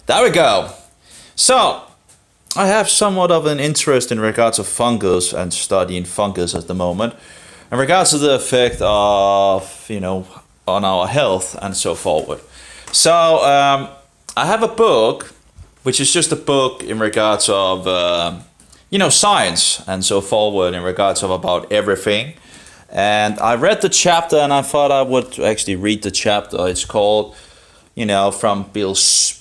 There we go. So, I have somewhat of an interest in regards of fungus and studying fungus at the moment. In regards to the effect of, on our health and so forward. So, I have a book, which is just a book in regards of, science and so forward in regards of about everything. And I read the chapter and I thought I would actually read the chapter. It's called, from Bill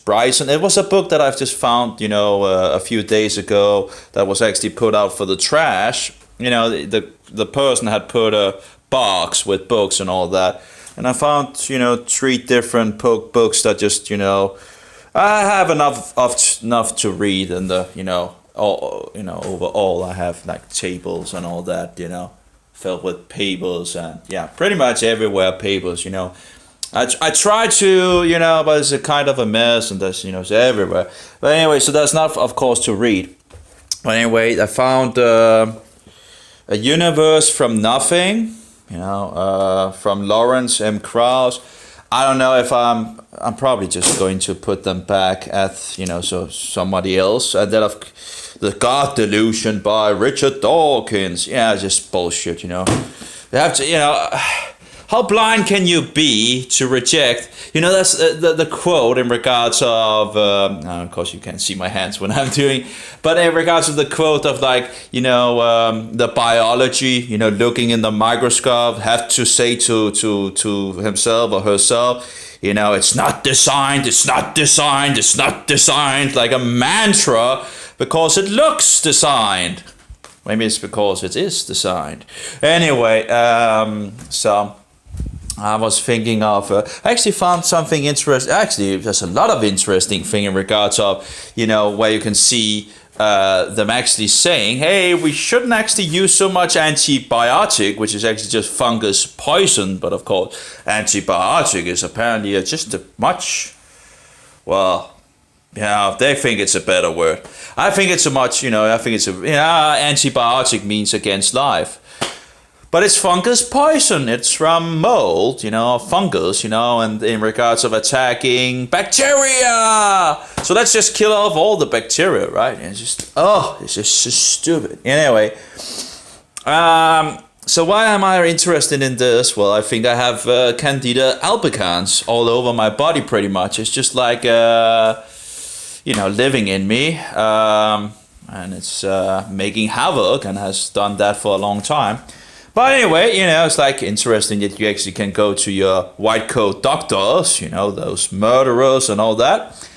Bryson. It was a book that I've just found, a few days ago that was actually put out for the trash. The person had put a box with books and all that. And I found, three different books that just, I have enough to read, and overall I have like tables and all that, filled with papers, and pretty much everywhere papers, I try to, but it's a kind of a mess, and that's, it's everywhere. But anyway, so that's not, of course, to read. But anyway, I found A Universe from Nothing, from Lawrence M. Krauss. I don't know if I'm probably just going to put them back at, so somebody else. And then The God Delusion by Richard Dawkins. Yeah, just bullshit, You have to, how blind can you be to reject? That's the quote in regards of course you can't see my hands when I'm doing, but in regards of the quote of the biology, looking in the microscope, have to say to himself or herself, it's not designed, it's not designed, it's not designed, like a mantra, because it looks designed. Maybe it's because it is designed. Anyway, so I was thinking of, I actually found something interesting. Actually, there's a lot of interesting thing in regards of, where you can see them actually saying, hey, we shouldn't actually use so much antibiotic, which is actually just fungus poison. But of course, antibiotic is apparently just a much, they think it's a better word. I think it's antibiotic means against life. But it's fungus poison. It's from mold, fungus, and in regards of attacking bacteria. So let's just kill off all the bacteria, right? And it's just so stupid. Anyway, so why am I interested in this? Well, I think I have Candida albicans all over my body pretty much. It's just like, living in me. And it's making havoc and has done that for a long time. But anyway, it's like interesting that you actually can go to your white coat doctors, those murderers and all that,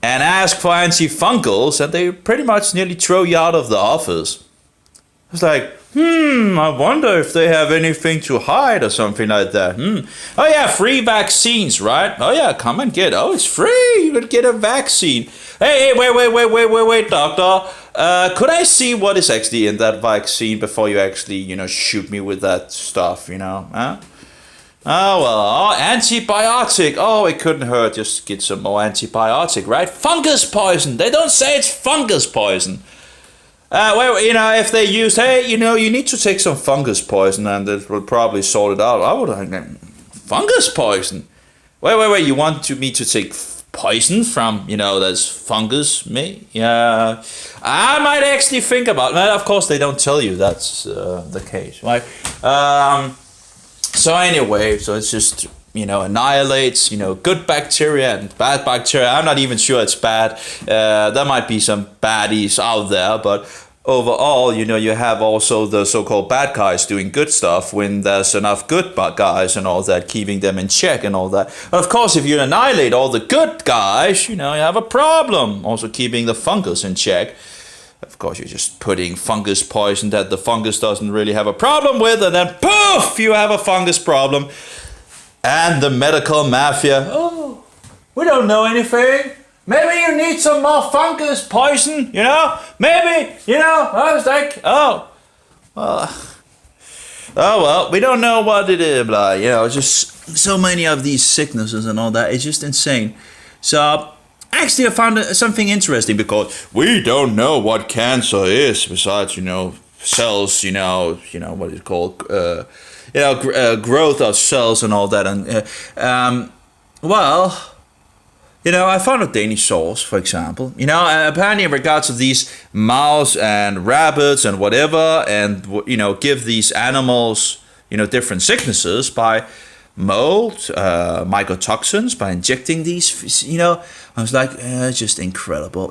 and ask for antifungals, and they pretty much nearly throw you out of the office. It's like, I wonder if they have anything to hide or something like that. Oh yeah, free vaccines, right? Oh yeah, come and get. Oh, it's free. You could get a vaccine. Hey, wait, doctor. Could I see what is actually in that vaccine before you actually, shoot me with that stuff, Huh? Oh, well, antibiotic. Oh, it couldn't hurt. Just get some more antibiotic, right? Fungus poison. They don't say it's fungus poison. If they used, hey, you need to take some fungus poison and it will probably sort it out. I would have, fungus poison? Wait, you want me to take poison from, that's fungus, me? Yeah, I might actually think about it. Well, of course, they don't tell you that's the case, right? So anyway, so it's just, annihilates, good bacteria and bad bacteria. I'm not even sure it's bad. There might be some baddies out there, but overall, you have also the so-called bad guys doing good stuff when there's enough good guys and all that, keeping them in check and all that. But of course, if you annihilate all the good guys, you have a problem. Also keeping the fungus in check. Of course, you're just putting fungus poison that the fungus doesn't really have a problem with, and then poof, you have a fungus problem. And the medical mafia, oh, we don't know anything. Maybe you need some more fungus poison, Maybe, I was like, well, we don't know what it is, blah, just so many of these sicknesses and all that. It's just insane. So, actually, I found something interesting because we don't know what cancer is besides, cells, what is it called, growth of cells and all that. And, I found a Danish source, for example. Apparently, in regards to these mouse and rabbits and whatever, and give these animals, different sicknesses by mold, mycotoxins, by injecting these. I was like, it's just incredible.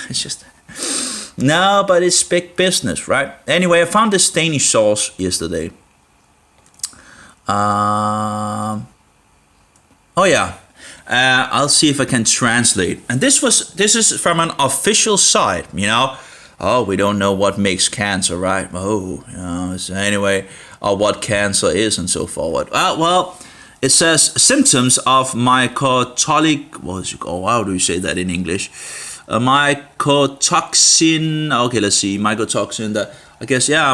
It's just no, but it's big business, right? Anyway, I found this Danish source yesterday. Oh yeah, I'll see if I can translate. And this is from an official site. Oh, we don't know what makes cancer, right? Oh, so anyway, or what cancer is and so forward. Well, it says symptoms of mycotoxin. How do you say that in English? Mycotoxin. Okay, let's see. Mycotoxin. I guess, yeah,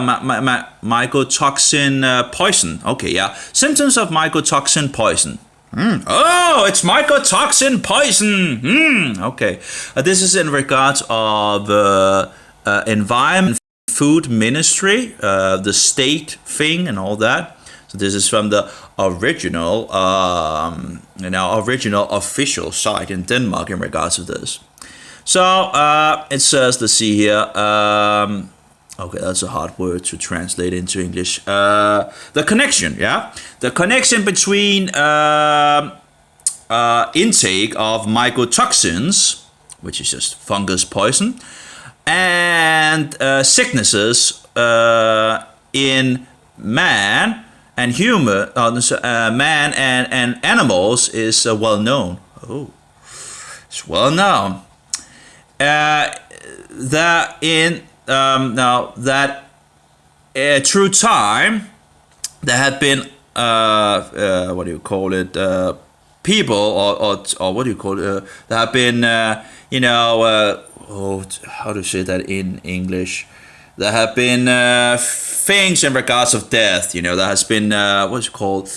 mycotoxin poison. Okay, yeah. Symptoms of mycotoxin poison. Oh, it's mycotoxin poison. Okay. This is in regards of Environment Food Ministry, the state thing and all that. So this is from the original, original official site in Denmark in regards to this. So it says, let's see here. Okay, that's a hard word to translate into English. The connection, yeah? The connection between intake of mycotoxins, which is just fungus poison, and sicknesses in man and man and animals is well known. Oh, it's well known. That in now that through time there have been what do you call it, people or what do you call it, there have been how to say that in English, there have been things in regards of death. There has been what's it called,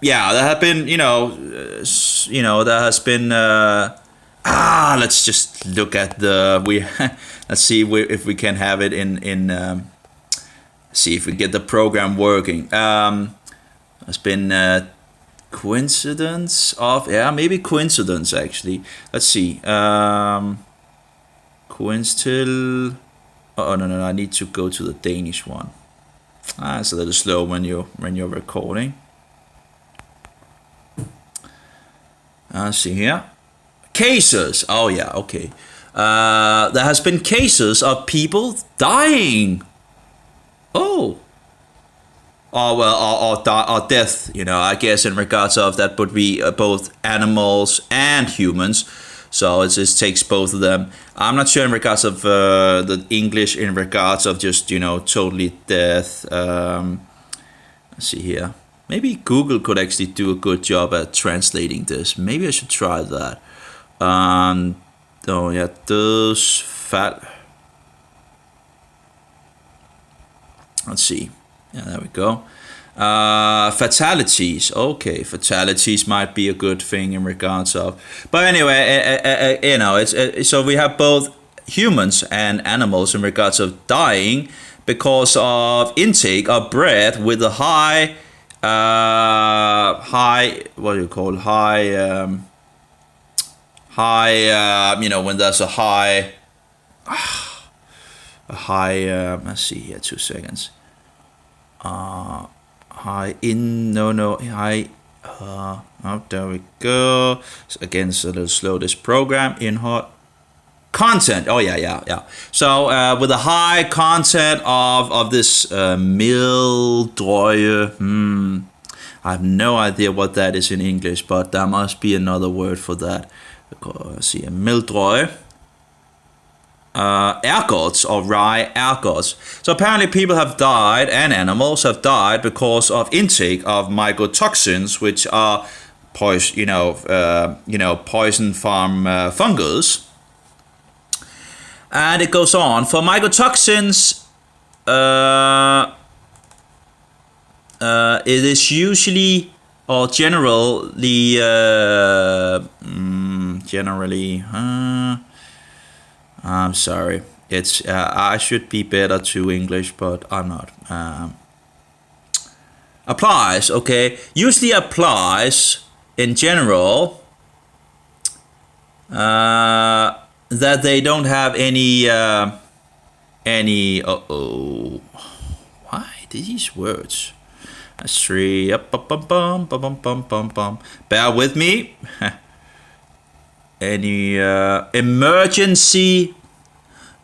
yeah, there have been there has been let's just look at let's see if we can have it in see if we get the program working. There's been coincidence of, maybe coincidence actually. Let's see. Coincidence. Oh no, I need to go to the Danish one. It's a little slow when you're recording. Let's see here. Cases. Oh yeah, okay. There has been cases of people dying. Oh. Or death. I guess in regards of that would be both animals and humans. So it takes both of them. I'm not sure in regards of the English in regards of just totally death. Let's see here. Maybe Google could actually do a good job at translating this. Maybe I should try that. Oh yeah, those fat. Let's see. Yeah, there we go. Fatalities. Okay, fatalities might be a good thing in regards of. But anyway, it's so we have both humans and animals in regards of dying because of intake of bread with a high what do you call it? When there's a high let's see here, 2 seconds. High there we go. So again, it's a little slow, this program. In hot content. Oh yeah. So with a high content of this mildrøje. I have no idea what that is in English, but there must be another word for that. Let's see, a mildrøje. Ergots or rye ergots. So apparently people have died and animals have died because of intake of mycotoxins, which are poison from fungus. And it goes on. For mycotoxins, it is usually or generally I'm sorry. It's I should be better to English, but I'm not. Applies, okay. Usually applies in general that they don't have any why these words? That's three. Bear with me. Any emergency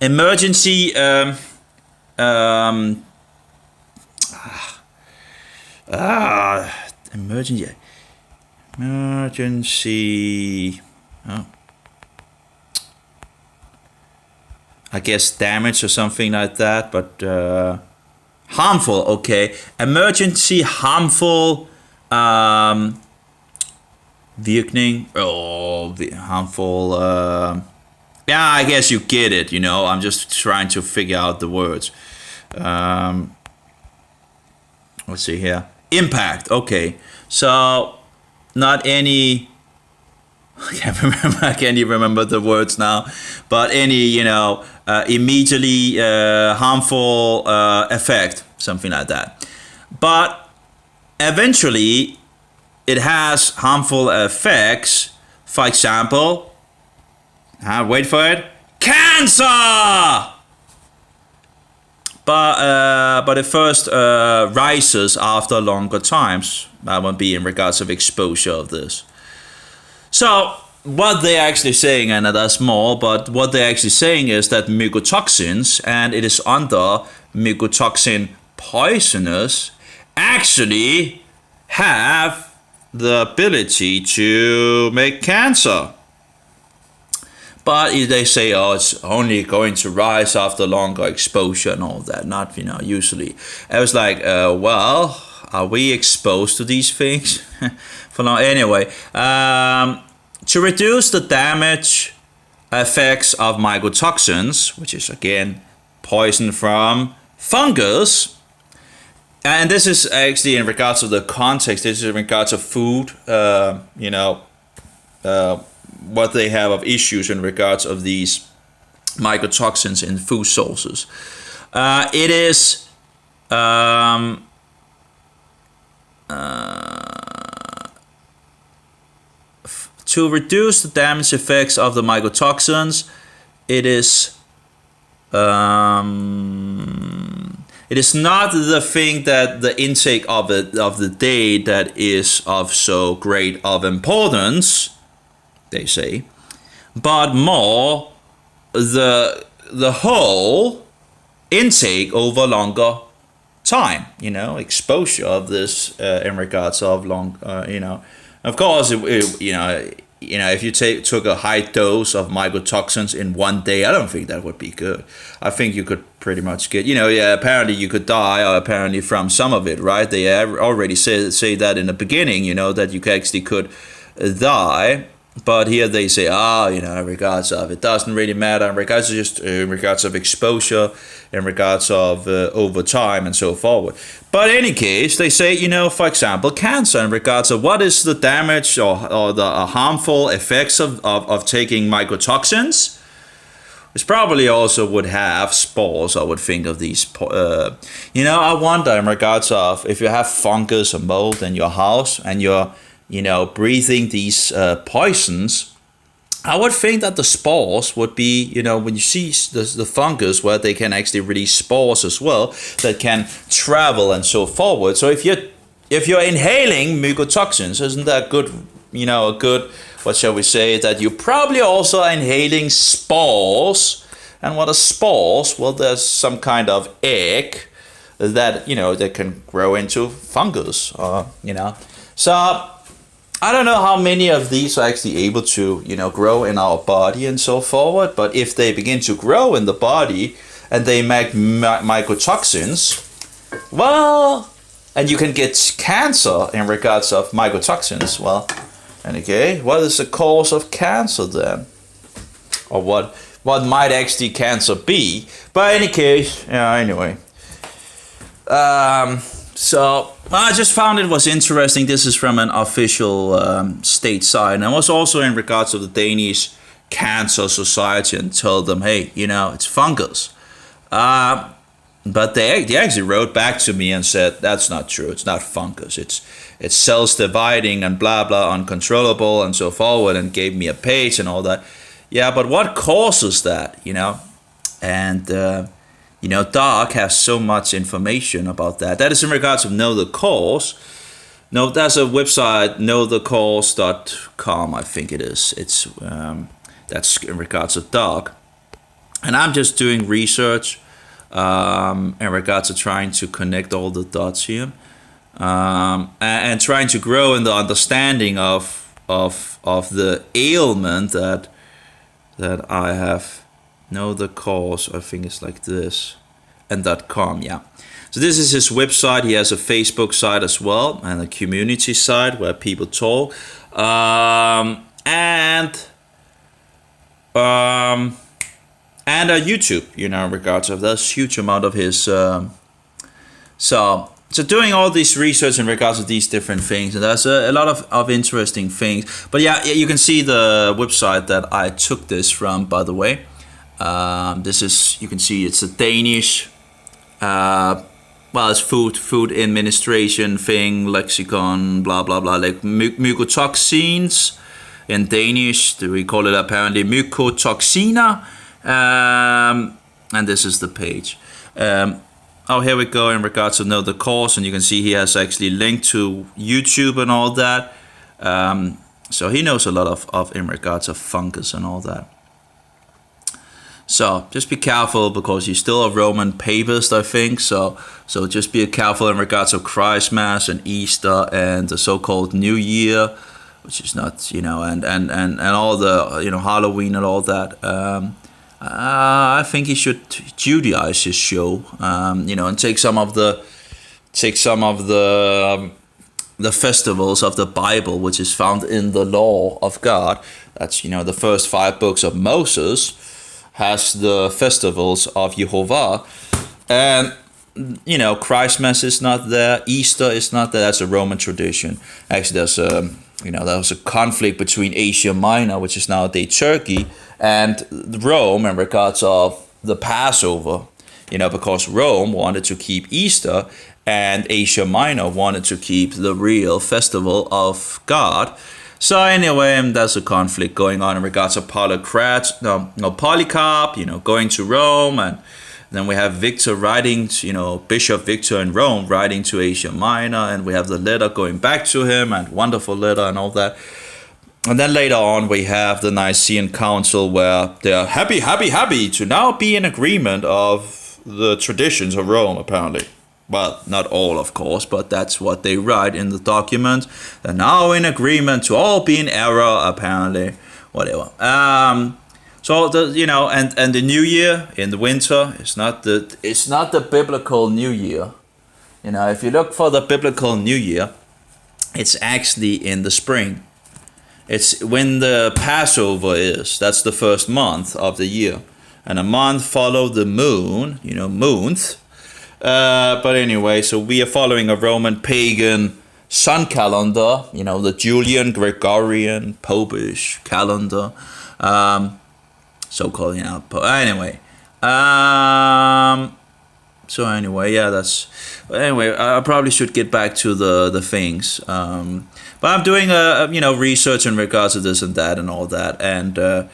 emergency oh, I guess damage or something like that, but harmful, okay. Emergency harmful virkning, harmful, yeah, I guess you get it, you know, I'm just trying to figure out the words. Let's see here. Impact, okay. So, not any, I can't even remember the words now, but any, you know, immediately harmful effect, something like that. But eventually, it has harmful effects. For example, wait for it, cancer! But it first rises after longer times. That would be in regards of exposure of this. So what they're actually saying, and that's more, but what they're actually saying is that mycotoxins, and it is under mycotoxin poisonous, actually have the ability to make cancer. But they say, oh, it's only going to rise after longer exposure and all that. Not, you know, usually. I was like, well, are we exposed to these things? For now, anyway, to reduce the damage effects of mycotoxins, which is again poison from fungus, and this is actually in regards to the context. This is in regards of food, you know, what they have of issues in regards of these mycotoxins in food sources. It is to reduce the damage effects of the mycotoxins. It is not the thing that the intake of the day that is of so great of importance, they say, but more the whole intake over longer time, you know, exposure of this in regards of long, you know, of course, you know, if you took a high dose of mycotoxins in one day, I don't think that would be good. I think you could pretty much get, you know, yeah, apparently you could die, or apparently from some of it, right? They already say that in the beginning, you know, that you actually could die. But here they say, you know, in regards of, it doesn't really matter, in regards of just in regards of exposure, in regards of over time and so forward. But in any case, they say, you know, for example, cancer, in regards of what is the damage or the harmful effects of taking mycotoxins. It probably also would have spores, I would think, of these. You know, I wonder in regards of if you have fungus or mold in your house and you're, you know, breathing these poisons, I would think that the spores would be, you know, when you see the fungus where they can actually release spores as well that can travel and so forward. So if you're inhaling mycotoxins, isn't that good, you know, a good, what shall we say, that you're probably also inhaling spores. And what are spores? Well, there's some kind of egg that, you know, that can grow into fungus, you know. So I don't know how many of these are actually able to, you know, grow in our body and so forward. But if they begin to grow in the body and they make mycotoxins, well, and you can get cancer in regards of mycotoxins. Well, and okay, what is the cause of cancer then? Or what might actually cancer be? But in any case, yeah, anyway. So I just found it was interesting. This is from an official state site, and it was also in regards to the Danish Cancer Society, and told them, hey, you know, it's fungus. But they actually wrote back to me and said that's not true. It's not fungus. It's cells dividing and blah blah uncontrollable and so forward, and gave me a page and all that. Yeah, but what causes that? And Doc has so much information about that. That is in regards of know the cause. No, that's a website, knowthecause.com, I think it is. It's that's in regards of Doc. And I'm just doing research in regards to trying to connect all the dots here, and trying to grow in the understanding of the ailment that I have. Know the cause, I think it's like this, and .com, yeah. So this is his website. He has a Facebook site as well, and a community site where people talk, and a YouTube, in regards of that's huge amount of his. So doing all this research in regards to these different things, and there's a lot of interesting things. But yeah, you can see the website that I took this from, by the way. This is, you can see it's a Danish, it's food administration thing, lexicon, blah blah blah, like mycotoxins in Danish. We call it apparently mycotoxiner, and this is the page. Here we go in regards to know the cause, and you can see he has actually linked to YouTube and all that. So he knows a lot of in regards of fungus and all that. So just be careful, because he's still a Roman papist, I think. So just be careful in regards of Christmas and Easter and the so-called New Year, which is not, and all the, Halloween and all that. I think he should Judaize his show, and take some of the festivals of the Bible, which is found in the law of God. That's, the first 5 books of Moses has the festivals of Jehovah, and Christmas is not there, Easter is not there. That's a Roman tradition. Actually, there's there was a conflict between Asia Minor, which is nowadays Turkey, and Rome in regards of the Passover. Because Rome wanted to keep Easter, and Asia Minor wanted to keep the real festival of God. So anyway, there's a conflict going on in regards of Polycarp, going to Rome, and then we have Victor writing, Bishop Victor in Rome writing to Asia Minor, and we have the letter going back to him, and wonderful letter and all that. And then later on we have the Nicene Council, where they're happy to now be in agreement of the traditions of Rome, apparently. Well, not all, of course, but that's what they write in the document. They're now in agreement to all be in error, apparently. Whatever. So and the New Year in the winter it's not the biblical New Year. If you look for the biblical New Year, it's actually in the spring. It's when the Passover is. That's the first month of the year, and a month follow the moon. Moons. But anyway, so we are following a Roman pagan sun calendar, the Julian, Gregorian, Popish calendar, so-called, anyway. So anyway, yeah, I probably should get back to the things. But I'm doing research in regards to this and that and all that, and I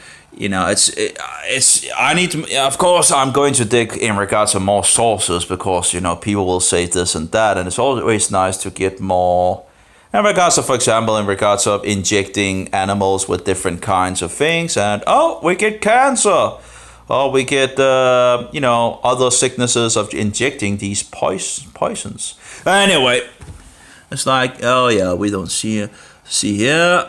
need to, of course I'm going to dig in regards to more sources, because people will say this and that, and it's always nice to get more in regards to, for example, in regards of injecting animals with different kinds of things, and we get cancer, or we get other sicknesses of injecting these poisons. Anyway, it's like, we don't see here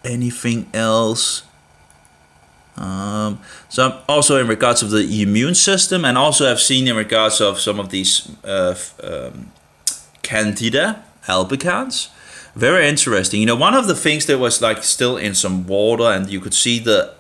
anything else. So also in regards of the immune system, and also I've seen in regards of some of these Candida albicans. Very interesting. One of the things that was like still in some water, and you could see the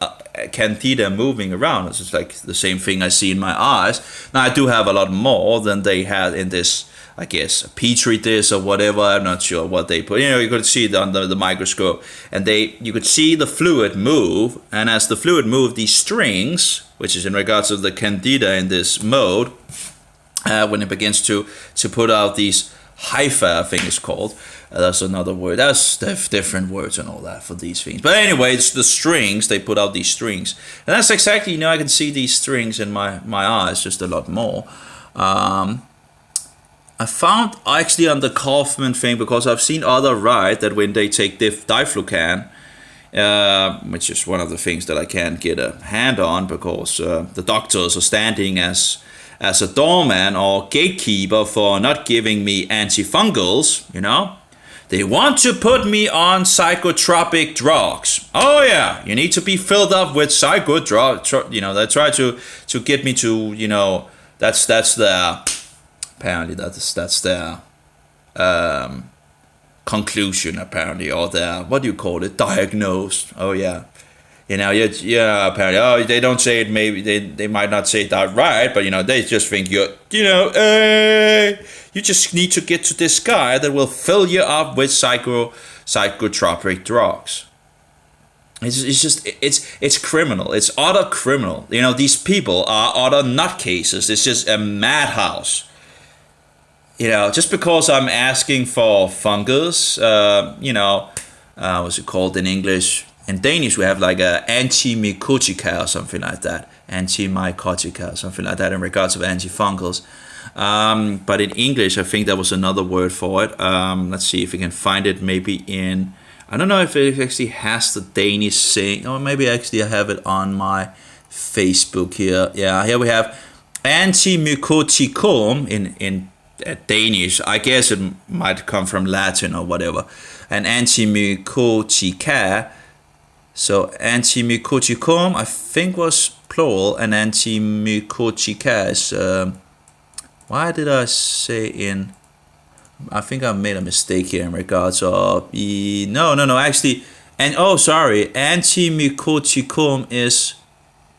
Candida moving around. It's just like the same thing I see in my eyes. Now I do have a lot more than they had in this, I guess, a petri dish or whatever. I'm not sure what they put. You could see it under the microscope, and you could see the fluid move. And as the fluid moved, these strings which is in regards to the candida in this mode, when it begins to put out these hyphae, I think it's called. That's another word. That's different words and all that for these things. But anyway, it's the strings. They put out these strings, and that's exactly, I can see these strings in my eyes just a lot more. I found actually on the Kaufman thing, because I've seen other write that when they take diflucan, which is one of the things that I can't get a hand on, because the doctors are standing as a doorman or gatekeeper for not giving me antifungals, They want to put me on psychotropic drugs. Oh yeah, you need to be filled up with psychodrugs. They try to get me to, that's their, apparently that's their conclusion, apparently, or their, what do you call it, diagnosed. Oh yeah. Apparently, they don't say it, maybe they might not say that right, but they just think you just need to get to this guy that will fill you up with psychotropic drugs. It's criminal. It's utter criminal. These people are utter nutcases. It's just a madhouse. Just because I'm asking for fungus, what's it called in English? In Danish, we have like a antimycotica or something like that. Antimycotica or something like that in regards of antifungals. But in English, I think there was another word for it. Let's see if we can find it maybe in... I don't know if it actually has the Danish saying. Or maybe actually I have it on my Facebook here. Yeah, here we have antimycoticum in Danish. I guess it might come from Latin or whatever. And antimycotica... So antimycoticum, I think, was plural, and antimycotica is, why did I say in, I think I made a mistake here in regards of, actually, antimycoticum is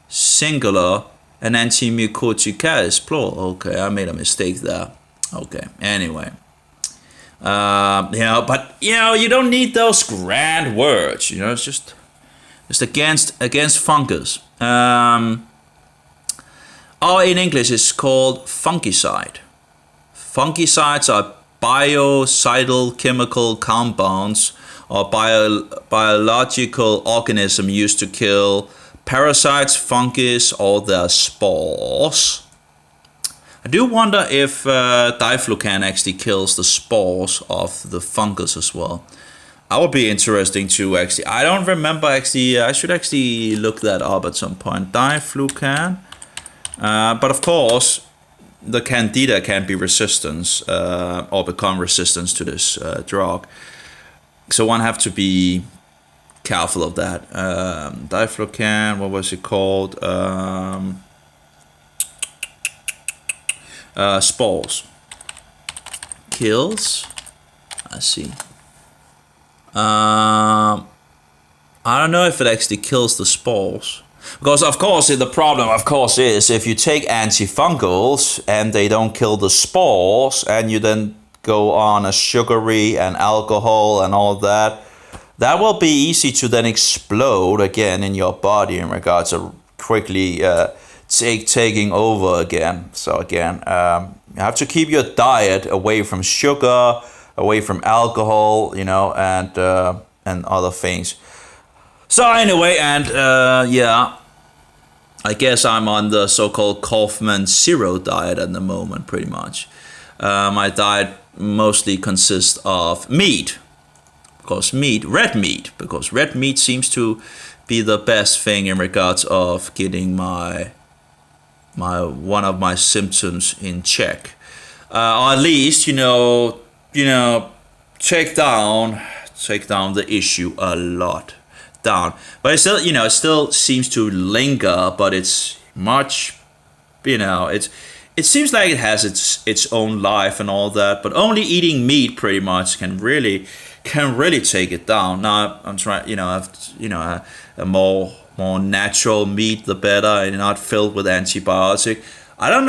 singular, and antimycotica is plural. Okay, I made a mistake there. Okay, anyway. But, you don't need those grand words, it's just against fungus. In English it's called fungicide. Fungicides are biocidal chemical compounds or biological organism used to kill parasites, fungus, or their spores. I do wonder if diflucan actually kills the spores of the fungus as well. That would be interesting to actually. I don't remember actually. I should actually look that up at some point. Diflucan. But of course, the candida can be resistant or become resistant to this drug. So one have to be careful of that. Diflucan. What was it called? Spores. Kills. I see. I don't know if it actually kills the spores, because of course the problem is if you take antifungals and they don't kill the spores, and you then go on a sugary and alcohol and all that will be easy to then explode again in your body in regards to quickly taking over again. So again, you have to keep your diet away from sugar, away from alcohol, and other things. So anyway, and I guess I'm on the so-called Kaufman Zero diet at the moment, pretty much. My diet mostly consists of meat. Of course, red meat, because red meat seems to be the best thing in regards of getting my one of my symptoms in check, or at least take down the issue a lot down. But it still it still seems to linger, but it's much it seems like it has its own life and all that, but only eating meat pretty much can really take it down. Now I'm trying a more natural meat the better, and not filled with antibiotic. I don't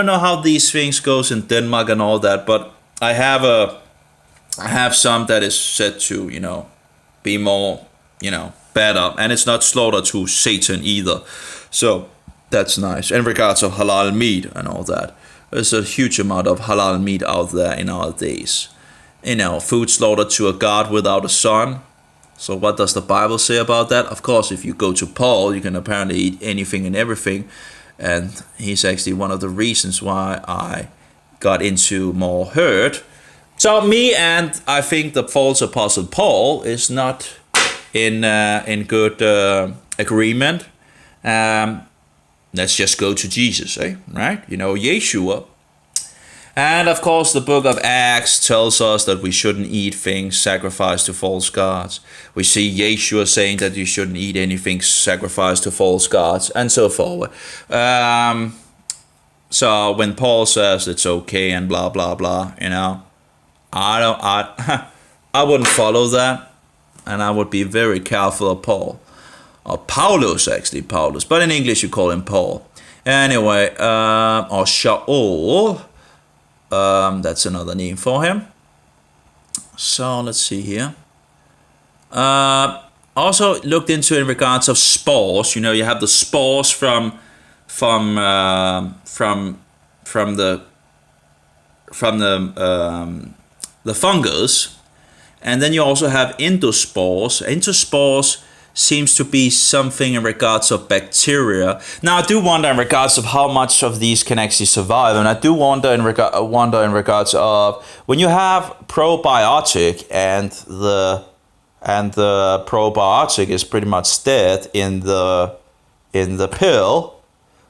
know how these things goes in Denmark and all that, but I have some that is said to be more better, and it's not slaughter to Satan either. So That's nice. In regards of halal meat and all that, there's a huge amount of halal meat out there in our days. Food slaughtered to a god without a son. So what does the Bible say about that? Of course, if you go to Paul, you can apparently eat anything and everything. And he's actually one of the reasons why I got into more herd. So me and I think the false apostle Paul is not in good agreement. Let's just go to Jesus, right? Yeshua. And of course, the book of Acts tells us that we shouldn't eat things sacrificed to false gods. We see Yeshua saying that you shouldn't eat anything sacrificed to false gods, and so forth. So when Paul says it's okay and blah blah blah, I wouldn't follow that, and I would be very careful of Paul, or Paulus actually, Paulus, but in English you call him Paul. Anyway, or Shaul. That's another name for him. So let's see here. Also looked into in regards of spores. You have the spores from the fungus, and then you also have endospores. Endospores seems to be something in regards of bacteria. Now I do wonder in regards of how much of these can actually survive, and I do wonder in regards of when you have probiotic and the probiotic is pretty much dead in the pill.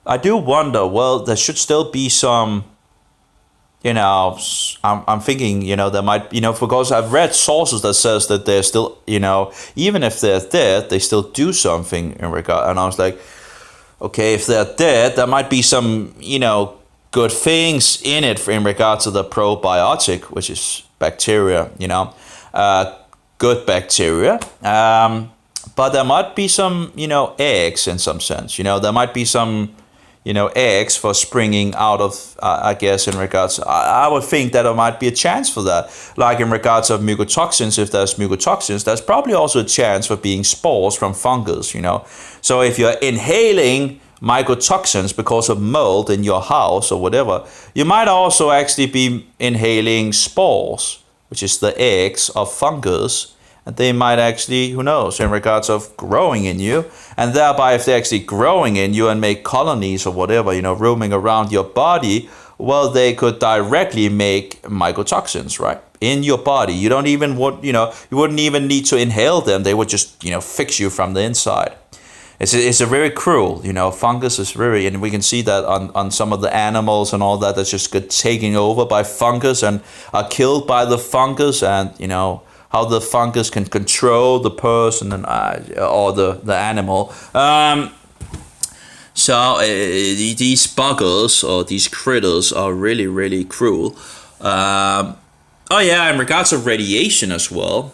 I do wonder. Well, there should still be some. I'm thinking, there might, because I've read sources that says that they're still, even if they're dead, they still do something in regard. And I was like, okay, if they're dead, there might be some, good things in it in regard to the probiotic, which is bacteria, good bacteria. But there might be some, eggs in some sense, there might be some, eggs for springing out of, I guess, in regards, I would think that there might be a chance for that. Like in regards of mycotoxins, if there's mycotoxins, there's probably also a chance for being spores from fungus, So if you're inhaling mycotoxins because of mold in your house or whatever, you might also actually be inhaling spores, which is the eggs of fungus. And they might actually, who knows, in regards of growing in you. And thereby, if they're actually growing in you and make colonies or whatever, roaming around your body, well, they could directly make mycotoxins, right? In your body. You don't even want, you wouldn't even need to inhale them. They would just, fix you from the inside. It's a very cruel, fungus is very, and we can see that on some of the animals and all that just get taken over by fungus and are killed by the fungus, and, how the fungus can control the person and or the animal. So these buggers or these critters are really, really cruel. In regards to radiation as well.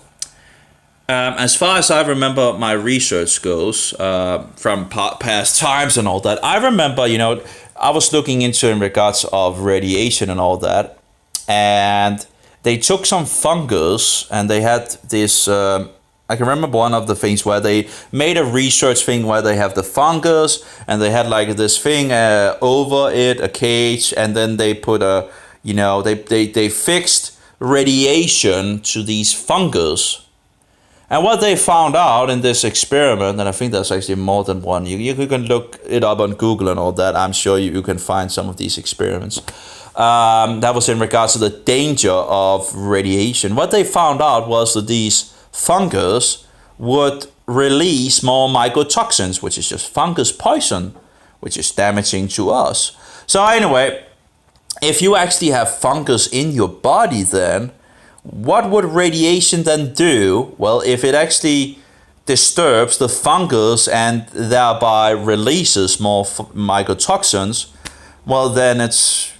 As far as I remember my research goes, from past times and all that, I remember, I was looking into in regards of radiation and all that, and they took some fungus and they had this, I can remember one of the things where they made a research thing where they have the fungus and they had like this thing over it, a cage, and then they put they fixed radiation to these fungus. And what they found out in this experiment, and I think there's actually more than one, you can look it up on Google and all that, I'm sure you can find some of these experiments. That was in regards to the danger of radiation. What they found out was that these fungus would release more mycotoxins, which is just fungus poison, which is damaging to us. So anyway, if you actually have fungus in your body, then what would radiation then do? Well, if it actually disturbs the fungus and thereby releases more mycotoxins, well, then it's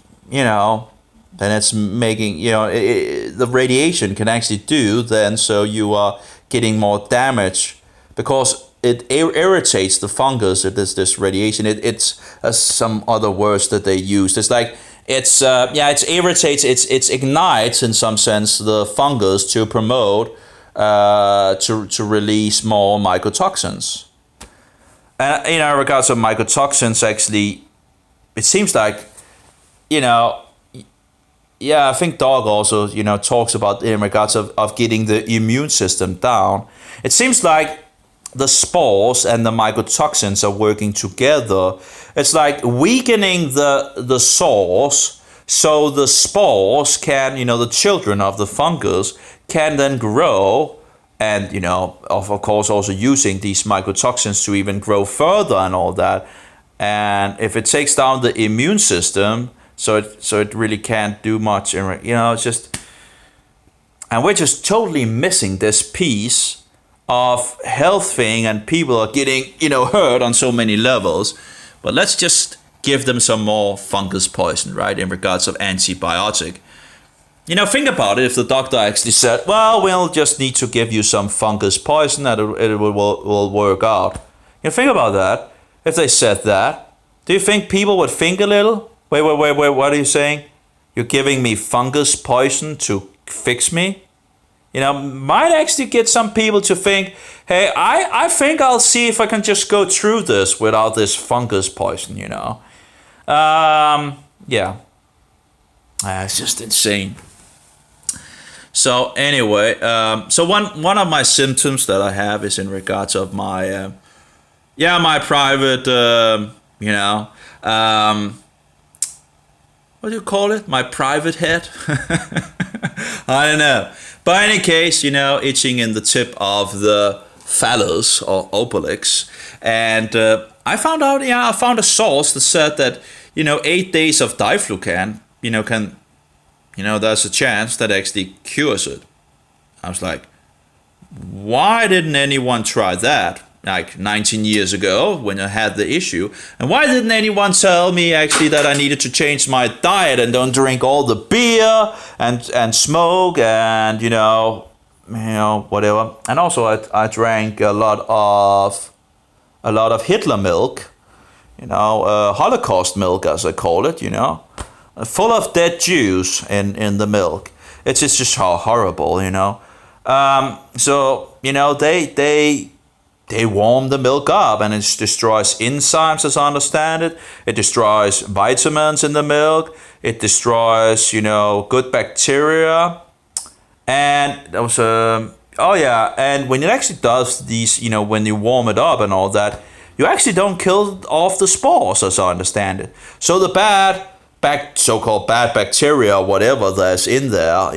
making, the radiation can actually do then, so you are getting more damage because it irritates the fungus. It is this radiation. It's some other words that they use. It's like, it irritates, it ignites in some sense the fungus to promote, to release more mycotoxins. And in regards to mycotoxins, actually, it seems like, you know, yeah, I think Dog also, talks about in regards of getting the immune system down. It seems like the spores and the mycotoxins are working together. It's like weakening the source so the spores can, the children of the fungus can then grow, and, of course also using these mycotoxins to even grow further and all that. And if it takes down the immune system, so it really can't do much, it's just, and we're just totally missing this piece of health thing, and people are getting, hurt on so many levels. But let's just give them some more fungus poison, right, in regards of antibiotic. Think about it. If the doctor actually said, well, we'll just need to give you some fungus poison and it will work out. Think about that. If they said that, do you think people would think a little? Wait, what are you saying? You're giving me fungus poison to fix me? Might actually get some people to think, hey, I think I'll see if I can just go through this without this fungus poison, Yeah. It's just insane. So anyway, so one of my symptoms that I have is in regards of my, my private, what do you call it? My private head? I don't know. But in any case, itching in the tip of the phallus or obelisks. And I found a source that said that, 8 days of diflucan, can, there's a chance that actually cures it. I was like, why didn't anyone try that? Like 19 years ago when I had the issue. And why didn't anyone tell me actually that I needed to change my diet and don't drink all the beer and smoke and, whatever. And also I drank a lot of Hitler milk, Holocaust milk as I call it, full of dead Jews in the milk. It's just how horrible, So, they warm the milk up and it destroys enzymes, as I understand it. It destroys vitamins in the milk. It destroys, good bacteria. And there was and when it actually does these, when you warm it up and all that, you actually don't kill off the spores, as I understand it. So the so-called bad bacteria, whatever that's in there,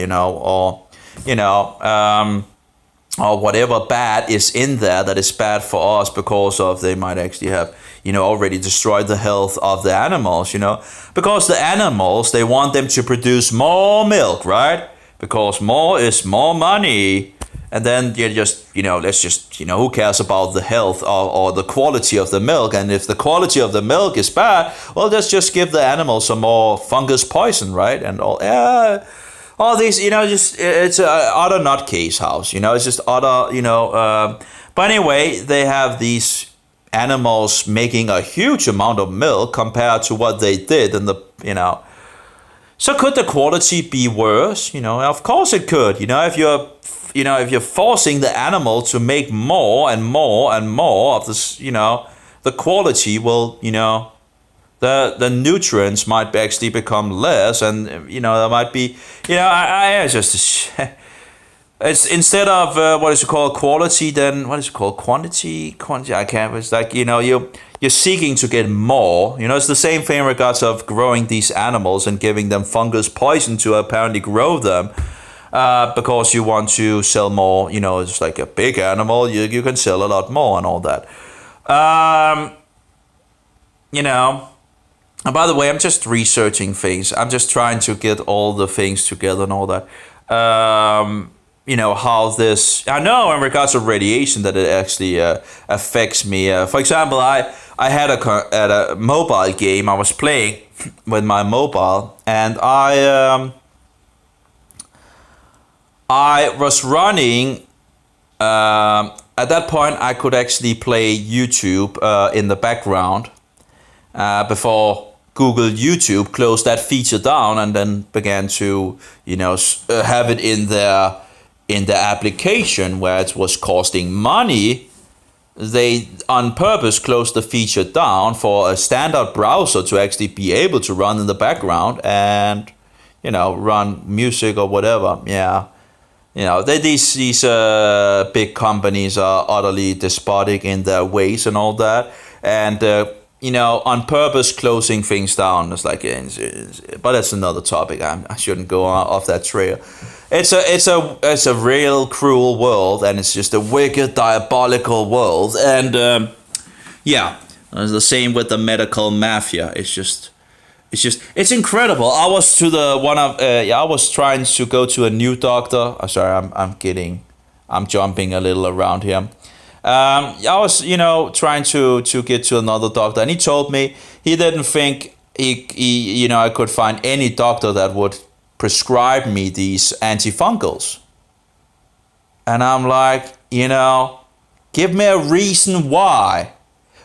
or whatever bad is in there that is bad for us because of they might actually have, already destroyed the health of the animals, because the animals, they want them to produce more milk, right? Because more is more money. And then you just, let's just, who cares about the health or the quality of the milk? And if the quality of the milk is bad, well, let's just give the animals some more fungus poison, right? And all these, it's a utter nutcase house, it's just utter, but anyway, they have these animals making a huge amount of milk compared to what they did in the, So could the quality be worse? Of course it could, if you're forcing the animal to make more and more and more of this, the quality will, the nutrients might actually become less, and there might be I just it's instead of what is it called quality, then what is it called quantity I can't, it's like you're seeking to get more, it's the same thing in regards of growing these animals and giving them fungus poison to apparently grow them, because you want to sell more, it's like a big animal, you can sell a lot more and all that. And by the way, I'm just researching things. I'm just trying to get all the things together and all that. How this, I know in regards to radiation that it actually affects me. For example, I had a mobile game I was playing with my mobile, and I was running, at that point I could actually play YouTube in the background before Google YouTube closed that feature down and then began to, have it in their application where it was costing money. they on purpose closed the feature down for a standard browser to actually be able to run in the background and, run music or whatever. Yeah. These big companies are utterly despotic in their ways and all that. And, on purpose closing things down. It's like, but that's another topic. I shouldn't go off that trail. It's a real cruel world, and it's just a wicked, diabolical world. And it's the same with the medical mafia. It's incredible. I was I was trying to go to a new doctor. Sorry, I'm jumping a little around here. I was, trying to get to another doctor, and he told me he didn't think I could find any doctor that would prescribe me these antifungals. And I'm like, give me a reason why.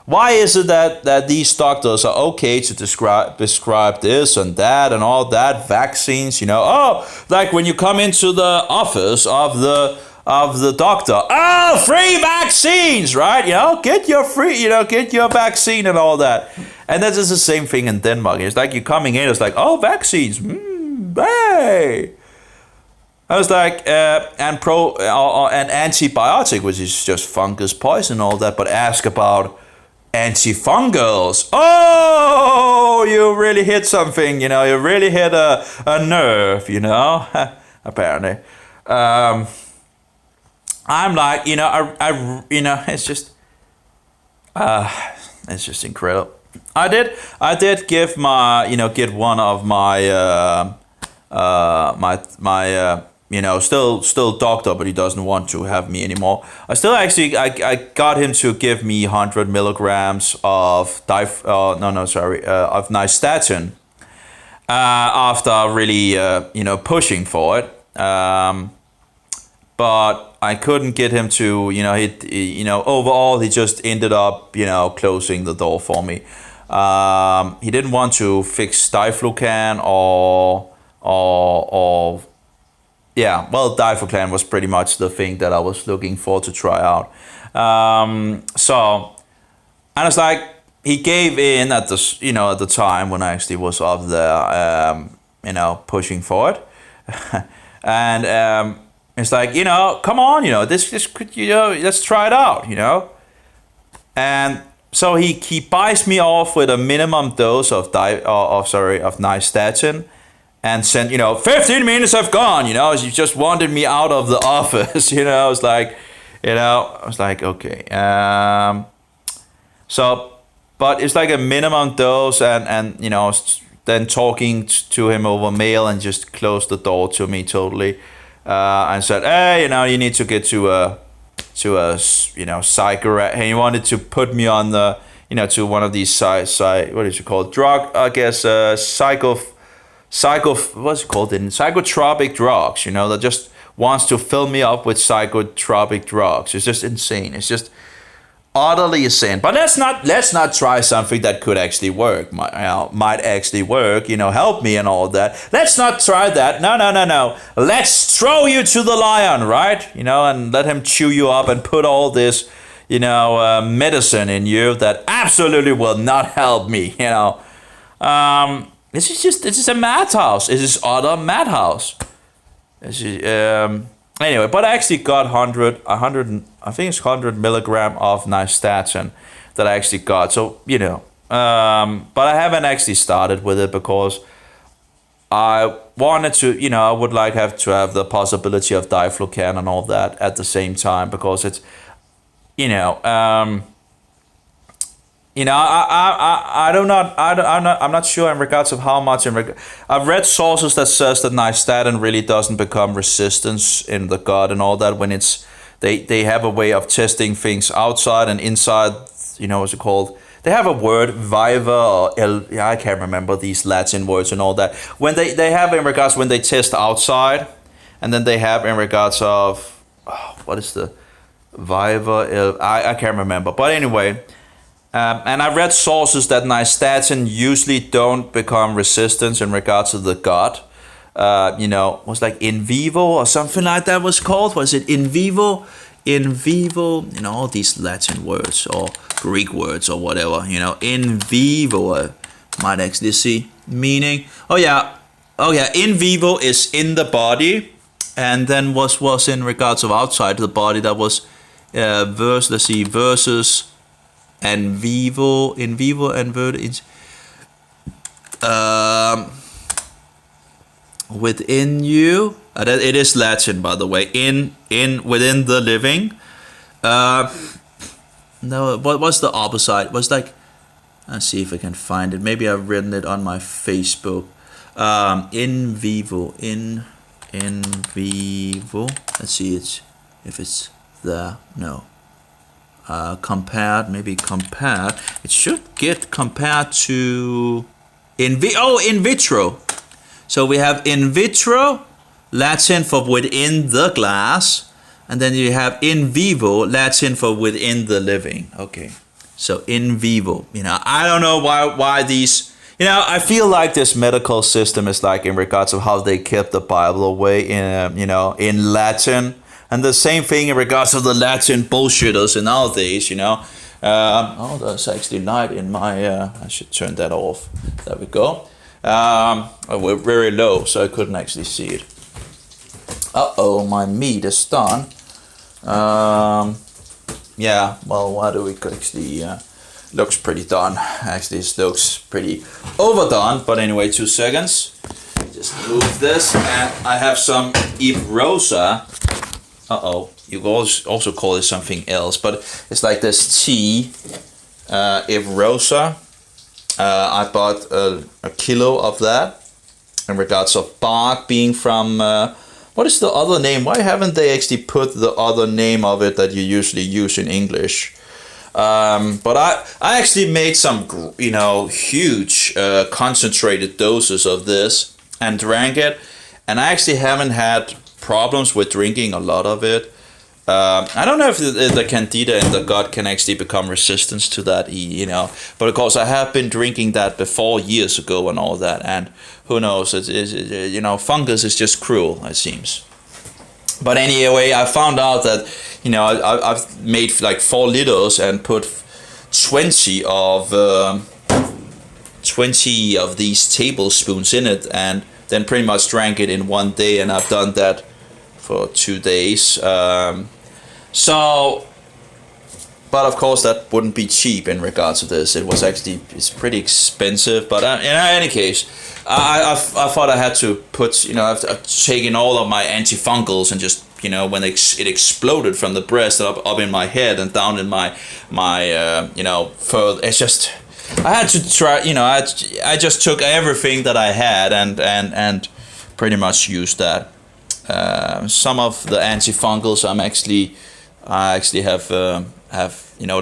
Why is it that these doctors are okay to prescribe this and that and all that, vaccines, like when you come into the office of the doctor, free vaccines, right? Get your vaccine and all that. And that is the same thing in Denmark. It's like you're coming in, it's like, vaccines, hey. I was like, and antibiotic, which is just fungus poison and all that, but ask about antifungals. Oh, you really hit something, you really hit a nerve, apparently. I'm like, it's just incredible. I did give get one of my still doctor, but he doesn't want to have me anymore. I got him to give me 100 milligrams of of nystatin after really pushing for it. But I couldn't get him to, overall he just ended up, closing the door for me. He didn't want to fix diflucan diflucan was pretty much the thing that I was looking for to try out. And it's like, he gave in at the time when I actually was up there, pushing for it. And, it's like, come on, this could, let's try it out, And so he buys me off with a minimum dose of nystatin, and sent, 15 minutes have gone, you just wanted me out of the office, I was like, okay. But it's like a minimum dose, and then talking to him over mail, and just closed the door to me totally. And said, hey, you need to get to a psycho. And he wanted to put me on the, to one of these what is it called? Drug, I guess, what's it called? Psychotropic drugs, that just wants to fill me up with psychotropic drugs. It's just insane. It's just utterly insane. But let's not try something that could actually work. Might actually work. Help me and all that. Let's not try that. No. Let's throw you to the lion, right? And let him chew you up and put all this, medicine in you that absolutely will not help me. This is a madhouse. This is utter madhouse. This is Anyway, but I actually got 100, I think it's 100 milligram of nystatin that I actually got. So, but I haven't actually started with it because I wanted to, I would have to have the possibility of diflucan and all that at the same time, because it's, I'm not sure in regards of how much. I've read sources that says that nystatin really doesn't become resistance in the gut and all that when it's they have a way of testing things outside and inside. What's it called? They have a word, viva or I can't remember these Latin words and all that. When they have in regards when they test outside, and then they have in regards of what is the viva? I can't remember, but anyway. And I read sources that nystatin usually don't become resistant in regards to the gut. Was like in vivo or something like that was called. Was it in vivo? in vivo, all these Latin words or Greek words or whatever, in vivo, might actually see meaning. Oh yeah, in vivo is in the body, and then was in regards of outside the body, that was versus and vivo, in vivo and within you. It is Latin, by the way. Within the living. No, what was the opposite? It was like, let's see if I can find it. Maybe I've written it on my Facebook. In vivo, in vivo. Let's see if it's there. No. Compared, maybe compared. It should get compared to in vitro. So we have in vitro, Latin for within the glass, and then you have in vivo, Latin for within the living. Okay, so in vivo. I don't know why these. I feel like this medical system is like in regards of how they kept the Bible away in in Latin, and the same thing in regards of the Latin bullshitters nowadays. There's actually light in my. I should turn that off. There we go. We're very low, so I couldn't actually see it. My meat is done. Yeah, well, why do we actually looks pretty done. Actually, it looks pretty overdone, but anyway, 2 seconds. Just move this, and I have some Ib Rosa. You also call it something else, but it's like this tea, Ib Rosa. I bought a kilo of that. In regards of bark being from, what is the other name? Why haven't they actually put the other name of it that you usually use in English? But I actually made some, huge concentrated doses of this and drank it. And I actually haven't had problems with drinking a lot of it. I don't know if the candida in the gut can actually become resistant to that, but of course I have been drinking that before years ago and all that, and who knows, fungus is just cruel, it seems. But anyway, I found out that, I've made like 4 liters and put 20 of these tablespoons in it, and then pretty much drank it in 1 day, and I've done that for 2 days. But of course that wouldn't be cheap in regards to this. It's pretty expensive. But in any case, I thought I had to put, I've taken all of my antifungals and just, when it exploded from the breast up in my head and down in my further. It's just, I had to try, I just took everything that I had and pretty much used that. Some of the antifungals I actually have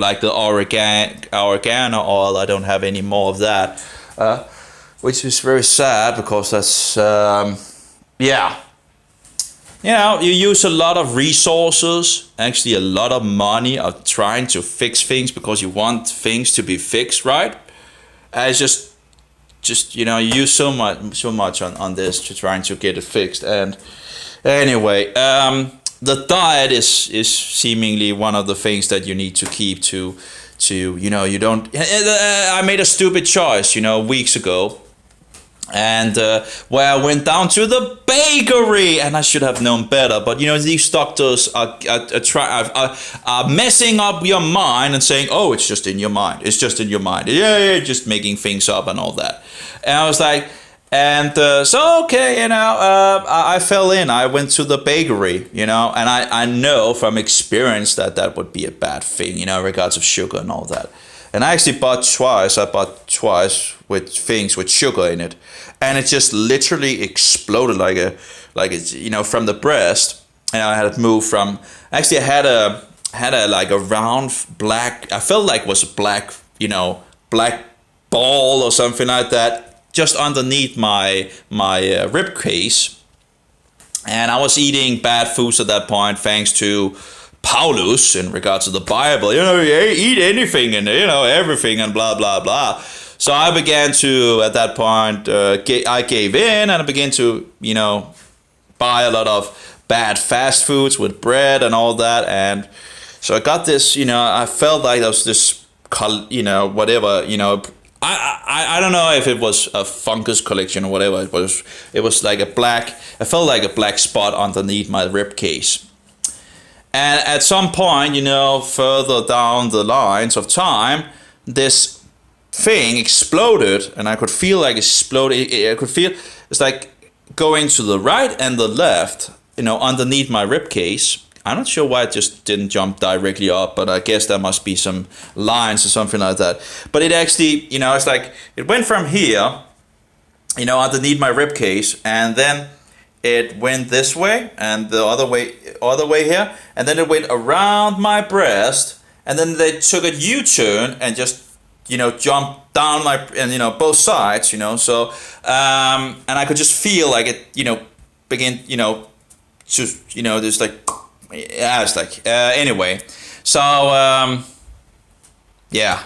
like the oregano oil. I don't have any more of that, which is very sad because that's you use a lot of resources, actually a lot of money of trying to fix things because you want things to be fixed, right? It's just you use so much on this to trying to get it fixed. And anyway, the diet is seemingly one of the things that you need to keep to you don't. I made a stupid choice, weeks ago, and where I went down to the bakery, and I should have known better. But these doctors are messing up your mind and saying, "Oh, it's just in your mind. It's just in your mind. Yeah, just making things up and all that." And I was like. And so, okay, I fell in. I went to the bakery, and I know from experience that would be a bad thing, in regards of sugar and all that. And I actually bought twice. I bought twice with things with sugar in it. And it just literally exploded like it's, from the breast. And I had it moved from, actually I had a like a round black, I felt like it was a black, black ball or something like that, just underneath my rib case. And I was eating bad foods at that point, thanks to Paulus in regards to the Bible. You eat anything and everything and blah blah blah. So I began to, at that point, I gave in and I began to buy a lot of bad fast foods with bread and all that. And so I got this, I felt like there was this, whatever, I don't know if it was a fungus collection or whatever. It was like I felt like a black spot underneath my rib cage. And at some point, further down the lines of time, this thing exploded, and I could feel like exploding. I could feel it's like going to the right and the left, underneath my rib cage. I'm not sure why it just didn't jump directly up, but I guess there must be some lines or something like that. But it actually, it's like it went from here, underneath my rib cage, and then it went this way and the other way here, and then it went around my breast, and then they took a U-turn and just jumped down both sides, so and I could just feel like it begin to just like, yeah, it's like anyway, so yeah,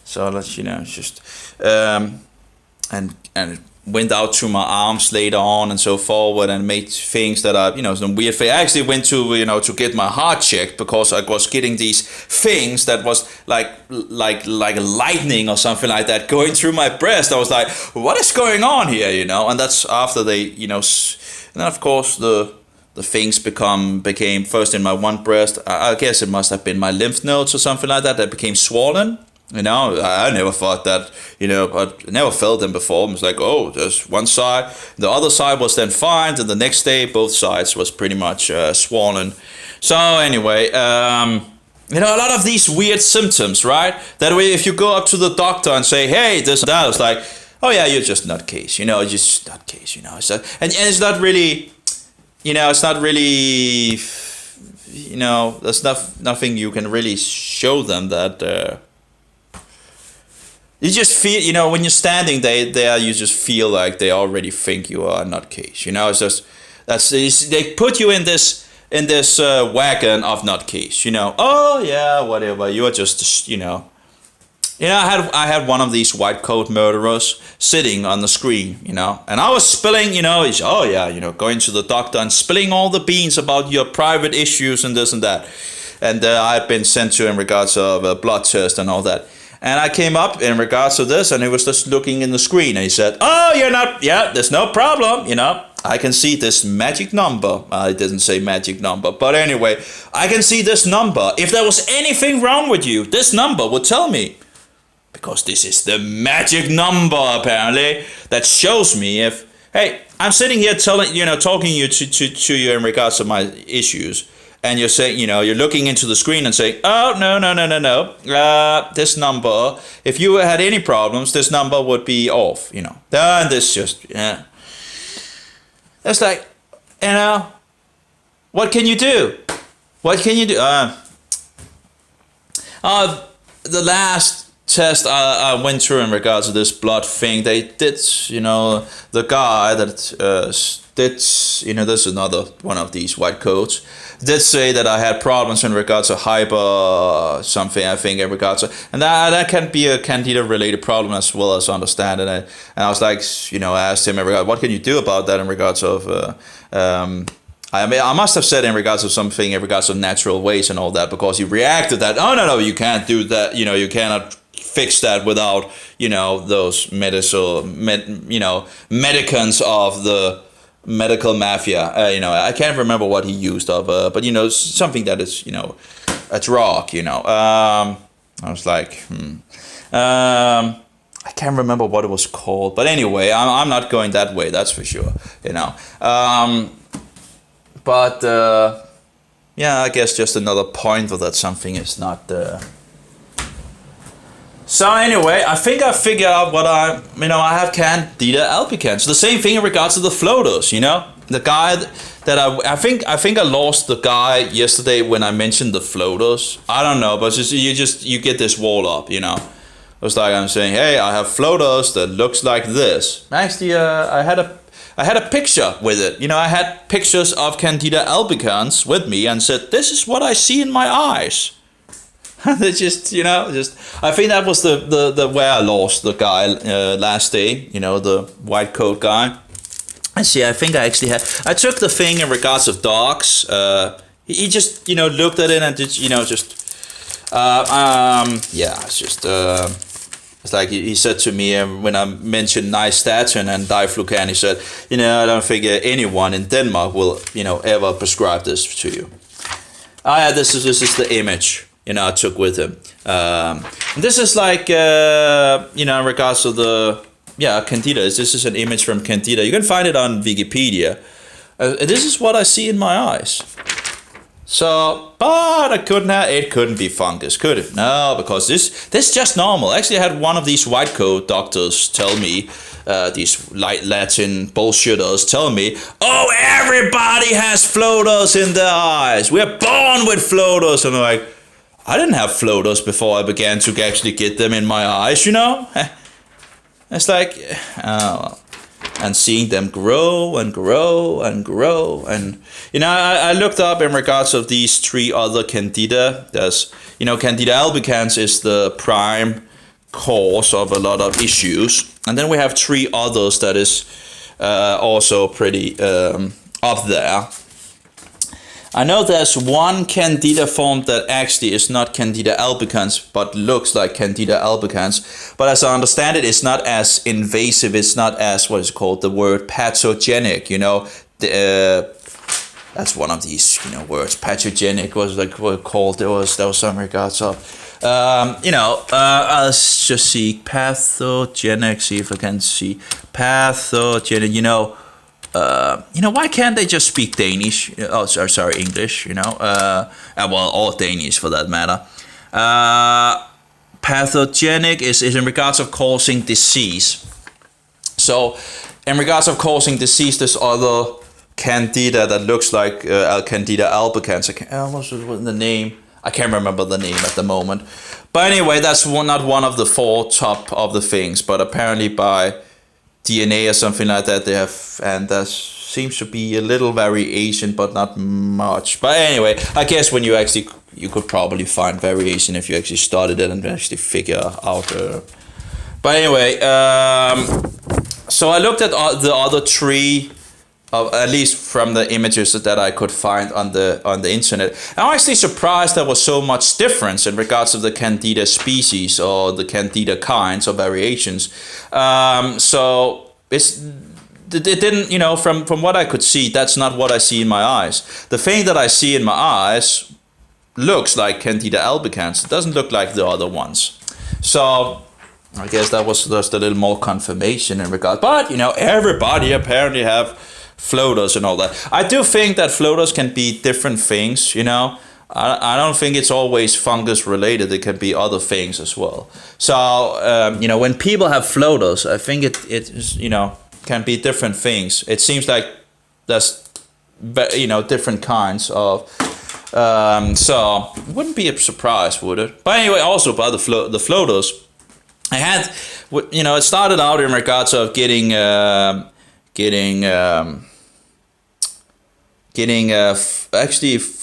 so let's just and went out to my arms later on and so forward, and made things that are some weird thing. I actually went to to get my heart checked because I was getting these things that was like lightning or something like that going through my breast. I was like, what is going on here, and that's after they and then of course the things became first in my one breast. I guess it must have been my lymph nodes or something like that became swollen. I never thought that, I never felt them before. It was like, oh, there's one side. The other side was then fine. And the next day, both sides was pretty much swollen. So anyway, a lot of these weird symptoms, right? That way, if you go up to the doctor and say, hey, this and that, it's like, oh yeah, you're just nutcase, just nutcase, So, and it's not really, it's not really, there's nothing you can really show them that... You just feel, when you're standing there, you just feel like they already think you are a nutcase. It's just they put you in this wagon of nutcase. Oh yeah, whatever. You are just I had one of these white coat murderers sitting on the screen. And I was spilling. Oh yeah, going to the doctor and spilling all the beans about your private issues and this and that. And I had been sent to in regards of a blood test and all that. And I came up in regards to this, and he was just looking in the screen, and he said, oh, there's no problem, I can see this magic number. I didn't say magic number, but anyway, I can see this number. If there was anything wrong with you, this number would tell me. Because this is the magic number, apparently, that shows me if, hey, I'm sitting here talking to you in regards to my issues. And you're saying, you're looking into the screen and saying, oh, no. This number, if you had any problems, this number would be off, And this just, yeah. It's like, what can you do? What can you do? The last test I went through in regards to this blood thing, they did, the guy that did, this is another one of these white coats, did say that I had problems in regards to hyper something, I think, in regards to, and that can be a candida related problem as well as understand it. And I was like, I asked him in regards, what can you do about that in regards of, I must have said in regards to something in regards to natural ways and all that, because he reacted that, oh no, you can't do that, you cannot fix that without, those medicants of the medical mafia. I can't remember what he used of, but something that is a drug. I was like, I can't remember what it was called, but anyway, I'm not going that way. That's for sure. But yeah, I guess just another point of that something is not. So anyway, I think I figured out what I have Candida albicans. The same thing in regards to the floaters, The guy that I think I lost the guy yesterday when I mentioned the floaters. I don't know, but you get this wall up, It was like I'm saying, hey, I have floaters that looks like this. Actually, I had a picture with it. I had pictures of Candida albicans with me and said, this is what I see in my eyes. They just I think that was the where I lost the guy last day, the white coat guy. I see. I think I actually had. I took the thing in regards of dogs. He just looked at it and just yeah. It's just it's like he said to me when I mentioned nystatin and diflucan. He said, I don't think anyone in Denmark will ever prescribe this to you. Yeah, this is the image I took with him. This is like in regards to the Candida. This is an image from Candida. You can find it on Wikipedia. This is what I see in my eyes. So, but it couldn't be fungus, could it? No, because this is just normal. Actually, I had one of these white coat doctors tell me, these light Latin bullshitters tell me, oh, everybody has floaters in their eyes. We're born with floaters. And I'm like, I didn't have floaters before I began to actually get them in my eyes, It's like, and seeing them grow and grow and grow. And, I looked up in regards of these 3 other Candida. There's, Candida albicans is the prime cause of a lot of issues. And then we have 3 others that is also pretty up there. I know there's one Candida form that actually is not Candida albicans, but looks like Candida albicans. But as I understand it, it's not as invasive. It's not as, what is it called, the word pathogenic, that's one of these, words. Pathogenic was like what called. There was some regards of. I'll just see pathogenic, see if I can see pathogenic, why can't they just speak Danish? Oh, sorry, English, or Danish for that matter. Pathogenic is in regards of causing disease. So, in regards of causing disease, there's other Candida that looks like Candida albicans. What's the name? I can't remember the name at the moment. But anyway, that's not one of the 4 top of the things, but apparently by DNA or something like that they have, and there seems to be a little variation, but not much. But anyway, I guess when you could probably find variation if you actually studied it and actually figure out. But anyway, so I looked at the other 3, at least from the images that I could find on the internet. I'm actually surprised there was so much difference in regards of the Candida species or the Candida kinds or variations. So it didn't, from what I could see, that's not what I see in my eyes. The thing that I see in my eyes looks like Candida albicans. It doesn't look like the other ones. So I guess that was just a little more confirmation in regard. But, everybody apparently have floaters and all that. I do think that floaters can be different things, I don't think it's always fungus related. It can be other things as well. So, when people have floaters, I think it is, can be different things. It seems like there's, different kinds of, so it wouldn't be a surprise, would it? But anyway, also about the floaters, I had, it started out in regards of getting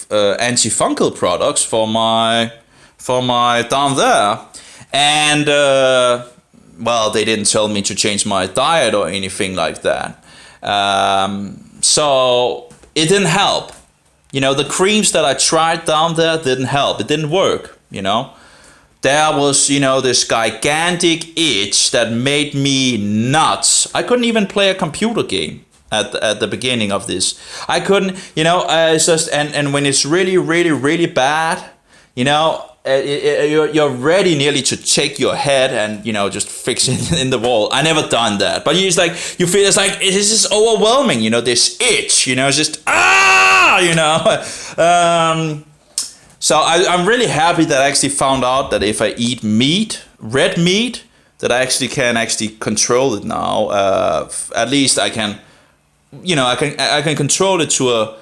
antifungal products for my down there, and they didn't tell me to change my diet or anything like that, so it didn't help. The creams that I tried down there didn't help. It didn't work. There was this gigantic itch that made me nuts. I couldn't even play a computer game at the beginning of this. I couldn't, it's just, and when it's really, really, really bad, you're ready nearly to take your head and, just fix it in the wall. I never done that. But you feel it's like, this is overwhelming, this itch, it's just, so I'm really happy that I actually found out that if I eat meat, red meat, that I actually can control it now. At least I can, I can control it to a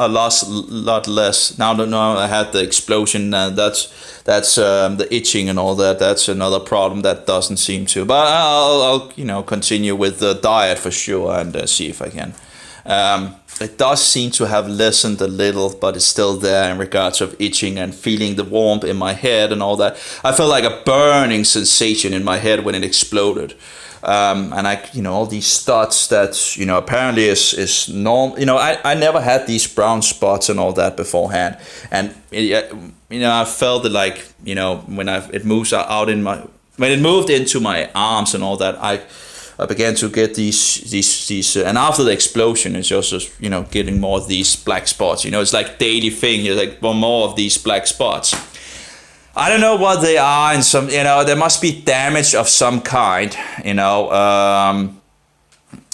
lot less. Now I had the explosion, and that's the itching and all that. That's another problem that doesn't seem to. But I'll continue with the diet for sure and see if I can. It does seem to have lessened a little, but it's still there in regards of itching and feeling the warmth in my head and all that. I felt like a burning sensation in my head when it exploded. And all these spots that apparently is normal. I never had these brown spots and all that beforehand, and I felt it like when it moves out when it moved into my arms and all that, I began to get these and after the explosion, it's just getting more of these black spots. It's like daily thing. You're like, well, more of these black spots. I don't know what they are, and there must be damage of some kind.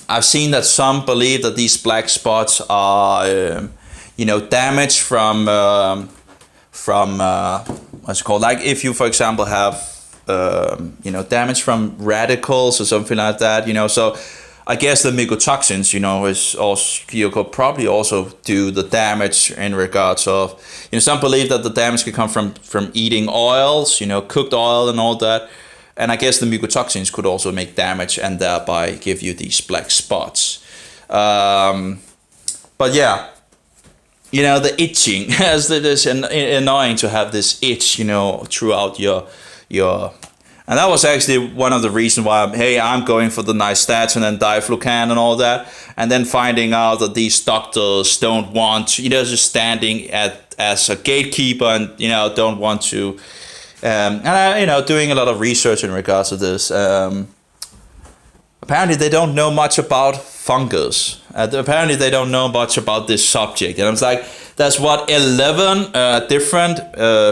I've seen that some believe that these black spots are damage from what's it called? Like if you, for example, have damage from radicals or something like that. So I guess the mycotoxins, is also, you could probably also do the damage in regards of, some believe that the damage could come from eating oils, cooked oil and all that. And I guess the mycotoxins could also make damage and thereby give you these black spots. But yeah, the itching, as it is annoying to have this itch, throughout your. And that was actually one of the reasons why I'm going for the nystatin and diflucan and all that, and then finding out that these doctors don't want, just standing as a gatekeeper and don't want to, and I, doing a lot of research in regards to this. Apparently they don't know much about fungus. Apparently they don't know much about this subject, and I was like, that's what 11 different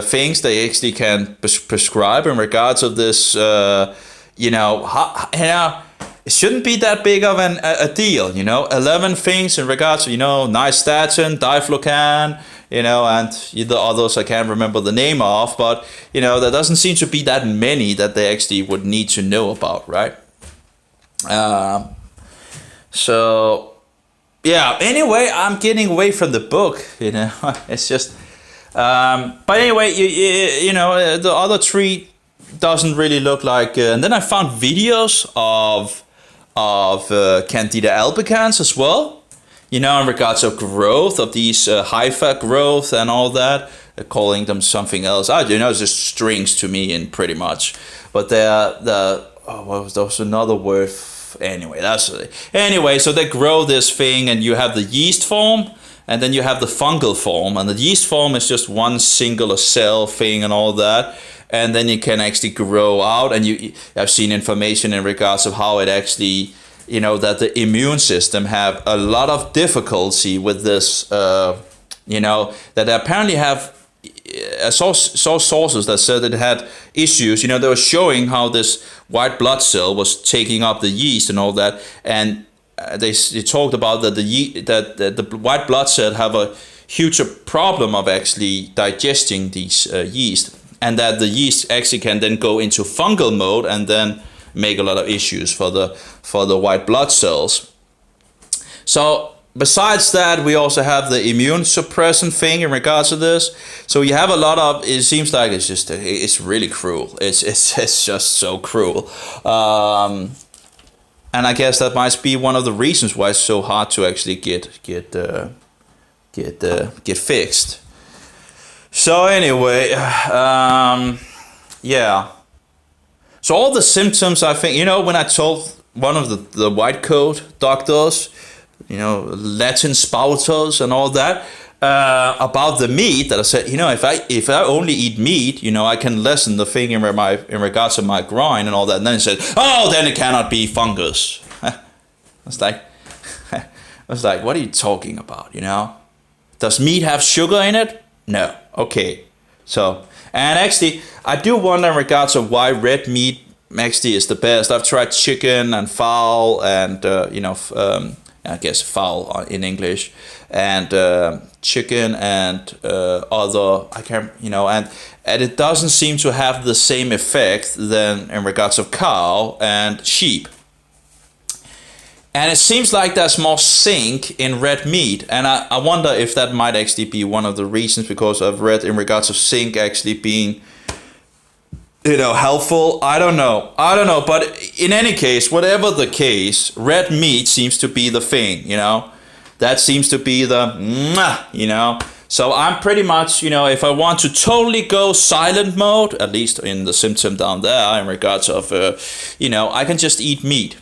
things they actually can prescribe in regards of this. It shouldn't be that big of a deal. 11 things in regards to nystatin, diflucan, and the others I can't remember the name of, but there doesn't seem to be that many that they actually would need to know about, right? So. Yeah, anyway, I'm getting away from the book, it's just, but anyway, the other tree doesn't really look like, and then I found videos of Candida albicans as well, in regards of growth of these hypha growth and all that, calling them something else. I don't know, it's just strings to me and pretty much, but there was another word. Anyway, so they grow this thing, and you have the yeast form, and then you have the fungal form, and the yeast form is just one singular cell thing and all that, and then you can actually grow out, and I've seen information in regards of how it actually, that the immune system have a lot of difficulty with this, that they apparently have. I saw sources that said it had issues. They were showing how this white blood cell was taking up the yeast and all that, and they talked about that the white blood cell have a huge problem of actually digesting these yeast, and that the yeast actually can then go into fungal mode and then make a lot of issues for the white blood cells. So. Besides that, we also have the immune suppressant thing in regards to this. So you have a lot of. It seems like it's really cruel. It's just so cruel, and I guess that might be one of the reasons why it's so hard to actually get fixed. So anyway, yeah. So all the symptoms, I think, when I told one of the white coat doctors. Latin spouters and all that, about the meat, that I said, if I only eat meat, I can lessen the thing in regards to my groin and all that. And then he said, oh, then it cannot be fungus. I was like, what are you talking about? Does meat have sugar in it? No. Okay. So, and actually, I do wonder in regards of why red meat actually is the best. I've tried chicken and fowl and I guess fowl in English, and chicken and other, I can't, and it doesn't seem to have the same effect than in regards of cow and sheep. And it seems like there's more zinc in red meat, and I wonder if that might actually be one of the reasons, because I've read in regards of zinc actually being helpful. I don't know. But in any case, whatever the case, red meat seems to be the thing, That seems to be the, So I'm pretty much, if I want to totally go silent mode, at least in the symptom down there, in regards of, I can just eat meat.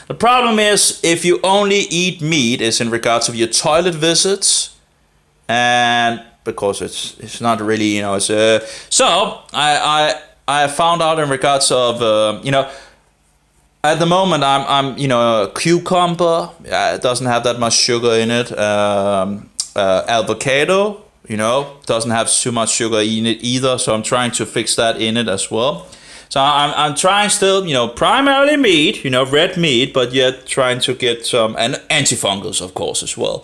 The problem is, if you only eat meat, is in regards of your toilet visits, and because it's not really, so I found out in regards of, at the moment I'm a cucumber. It doesn't have that much sugar in it. Avocado, doesn't have too much sugar in it either. So I'm trying to fix that in it as well. So I'm trying still, primarily meat, red meat, but yet trying to get some, and antifungus, of course, as well.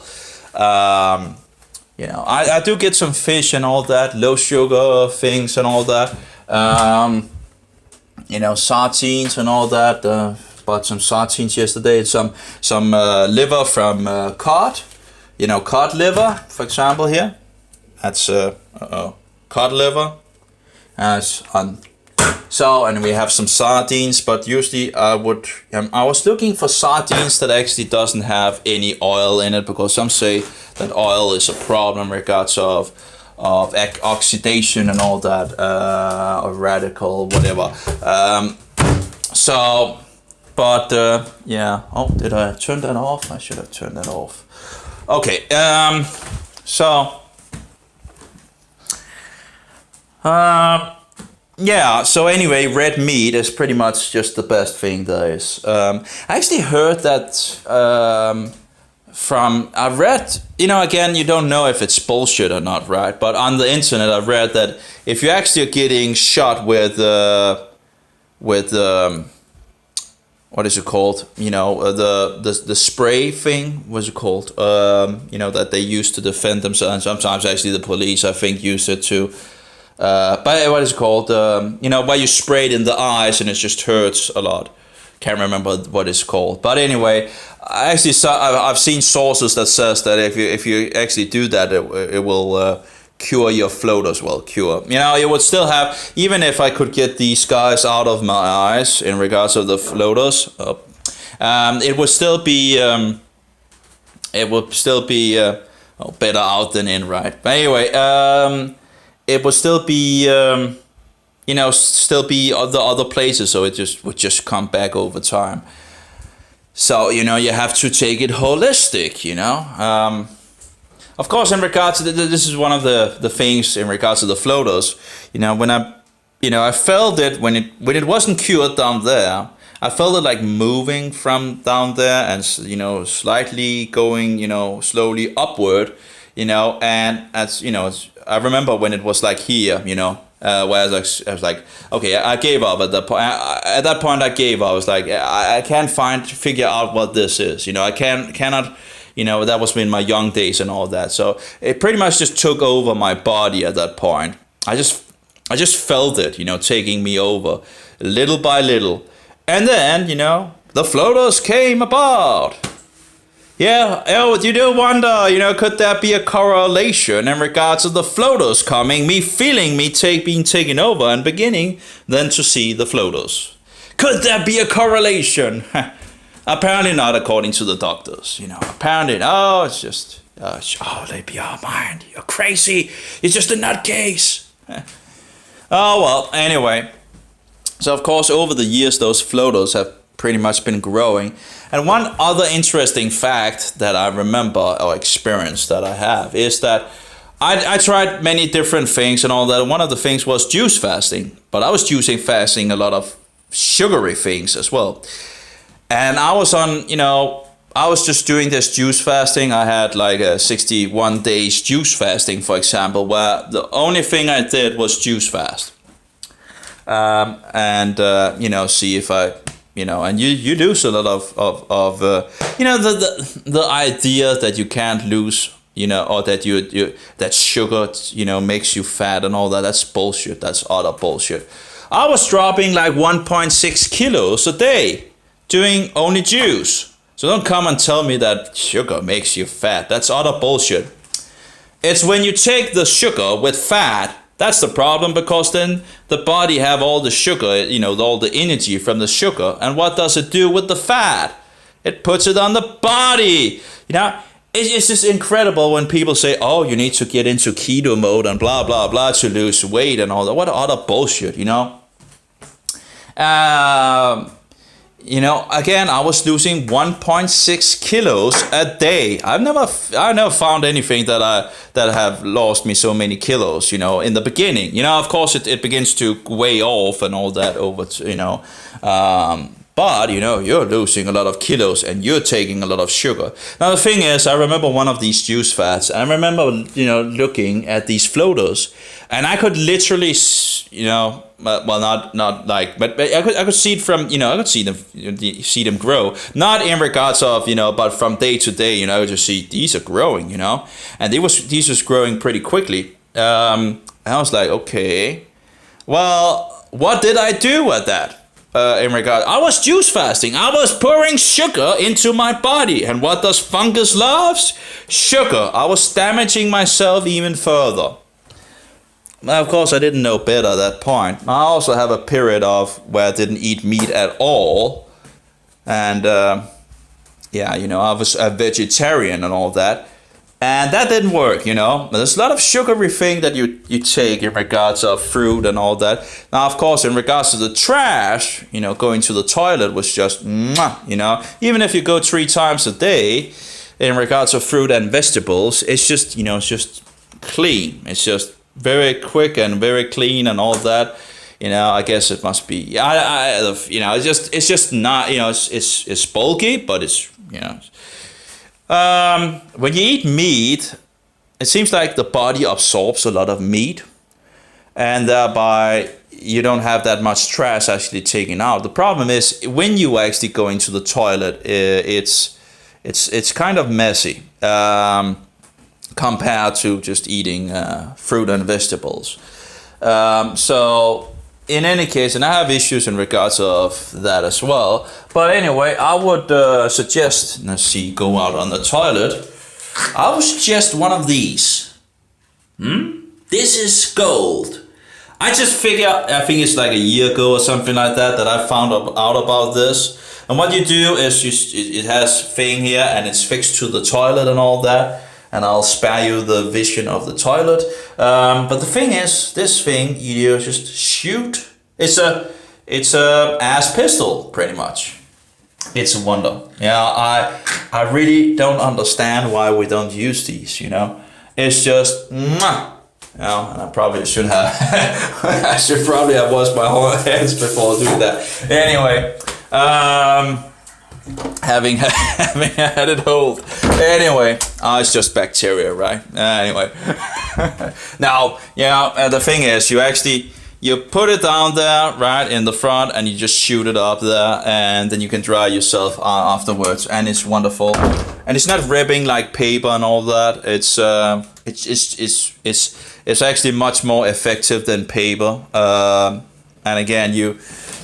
I do get some fish and all that, low sugar things and all that. Sardines and all that. Bought some sardines yesterday. Some liver from cod. Cod liver, for example, here. That's cod liver. And we have some sardines, but usually I was looking for sardines that actually doesn't have any oil in it, because some say that oil is a problem in regards of oxidation and all that, or radical, whatever. Oh, did I turn that off? I should have turned that off. Okay, so anyway, red meat is pretty much just the best thing there is. I actually heard that I read, again, you don't know if it's bullshit or not, right? But on the internet, I read that if you actually are getting shot with what is it called? The spray thing. What's it called? That they use to defend themselves. And sometimes actually the police, I think, use it to. But what is it called? Where you spray it in the eyes and it just hurts a lot. Can't remember what it's called. But anyway, I've seen sources that says that if you actually do that, it will cure your floaters. Well, cure. You would still have, even if I could get these guys out of my eyes in regards of the floaters, it would still be better out than in, right? But anyway, it would still be still be the other places, so it would just come back over time. So you have to take it holistic. Of course, in regards to this is one of the things in regards to the floaters. When I felt it when it wasn't cured down there. I felt it like moving from down there and slightly going slowly upward. And as I remember when it was like here. Where I was like, okay, I gave up at that point. At that point, I gave up. I was like, I can't figure out what this is. I cannot. That was in my young days and all that. So it pretty much just took over my body at that point. I just felt it, taking me over little by little. And then, the floaters came about. Yeah, you do wonder, could there be a correlation in regards to the floaters coming, me feeling being taken over and beginning then to see the floaters? Could there be a correlation? Apparently not, according to the doctors. Apparently, it's just, they be our mind. You're crazy. You're just a nutcase. Oh, well, anyway. So, of course, over the years, those floaters have pretty much been growing. And one other interesting fact that I remember or experience that I have is that I tried many different things and all that. One of the things was juice fasting. But I was fasting a lot of sugary things as well. And I was I was just doing this juice fasting. I had like a 61 days juice fasting, for example, where the only thing I did was juice fast. See if I, and you lose a lot of the idea that you can't lose, or that that sugar, makes you fat and all that. That's bullshit. That's utter bullshit. I was dropping like 1.6 kilos a day doing only juice. So don't come and tell me that sugar makes you fat. That's utter bullshit. It's when you take the sugar with fat, that's the problem, because then the body have all the sugar, all the energy from the sugar. And what does it do with the fat? It puts it on the body. it's just incredible when people say, "Oh, you need to get into keto mode and blah blah blah to lose weight and all that." What other bullshit, you know? Again, I was losing 1.6 kilos a day. I never found anything that have lost me so many kilos. In the beginning, of course, it begins to weigh off and all that over. But you're losing a lot of kilos and you're taking a lot of sugar. Now the thing is, I remember one of these juice fads. I remember looking at these floaters, and I could literally, well, not like, but I could see it from, I could see them grow. Not in regards of, but from day to day, I just see these are growing, and these was growing pretty quickly. I was like, okay, well, what did I do with that? In regard, I was juice fasting. I was pouring sugar into my body. And what does fungus loves? Sugar. I was damaging myself even further. Now, of course, I didn't know better at that point. I also have a period of where I didn't eat meat at all. And, I was a vegetarian and all that. And that didn't work, There's a lot of sugary thing that you take in regards of fruit and all that. Now, of course, in regards to the trash, going to the toilet was just, Even if you go 3 times a day, in regards of fruit and vegetables, it's just, it's just clean. It's just very quick and very clean and all that. I guess it must be, it's just not, it's bulky, but it's, when you eat meat, it seems like the body absorbs a lot of meat, and thereby you don't have that much trash actually taken out. The problem is when you actually go into the toilet, it's kind of messy compared to just eating fruit and vegetables. So in any case, and I have issues in regards of that as well. But anyway, I would suggest, go out on the toilet. I would suggest one of these. This is gold. I just figured, I think it's like a year ago or something like that I found out about this. And what you do is it has thing here and it's fixed to the toilet and all that. And I'll spare you the vision of the toilet. But the thing is, this thing you just shoot. It's a ass pistol, pretty much. It's a wonder. I really don't understand why we don't use these. It's just, and I probably should have. I should probably have washed my whole hands before doing that. Anyway, having had it hold. Anyway, it's just bacteria, right? Anyway, now, the thing is, you put it down there, right, in the front, and you just shoot it up there, and then you can dry yourself afterwards, and it's wonderful. And it's not ripping like paper and all that. It's actually much more effective than paper. And again,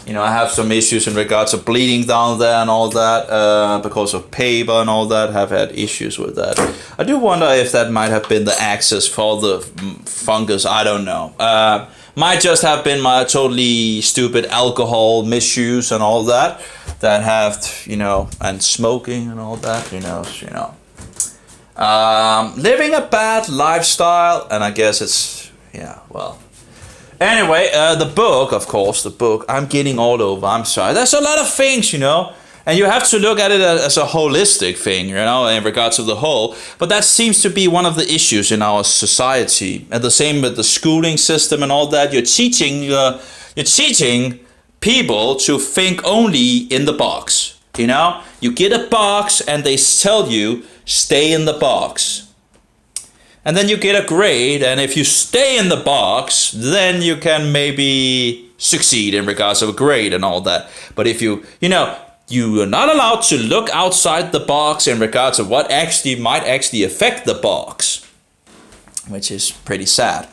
I have some issues in regards to bleeding down there and all that because of paper and all that. Have had issues with that. I do wonder if that might have been the access for the fungus. I don't know. Might just have been my totally stupid alcohol misuse and all that have, and smoking and all that, living a bad lifestyle, and I guess it's, Anyway, the book, of course, I'm getting all over, I'm sorry. There's a lot of things, and you have to look at it as a holistic thing, in regards to the whole. But that seems to be one of the issues in our society. And the same with the schooling system and all that. You're teaching people to think only in the box. You get a box and they tell you, stay in the box. And then you get a grade, and if you stay in the box, then you can maybe succeed in regards of a grade and all that. But if you are not allowed to look outside the box in regards of what might actually affect the box, which is pretty sad.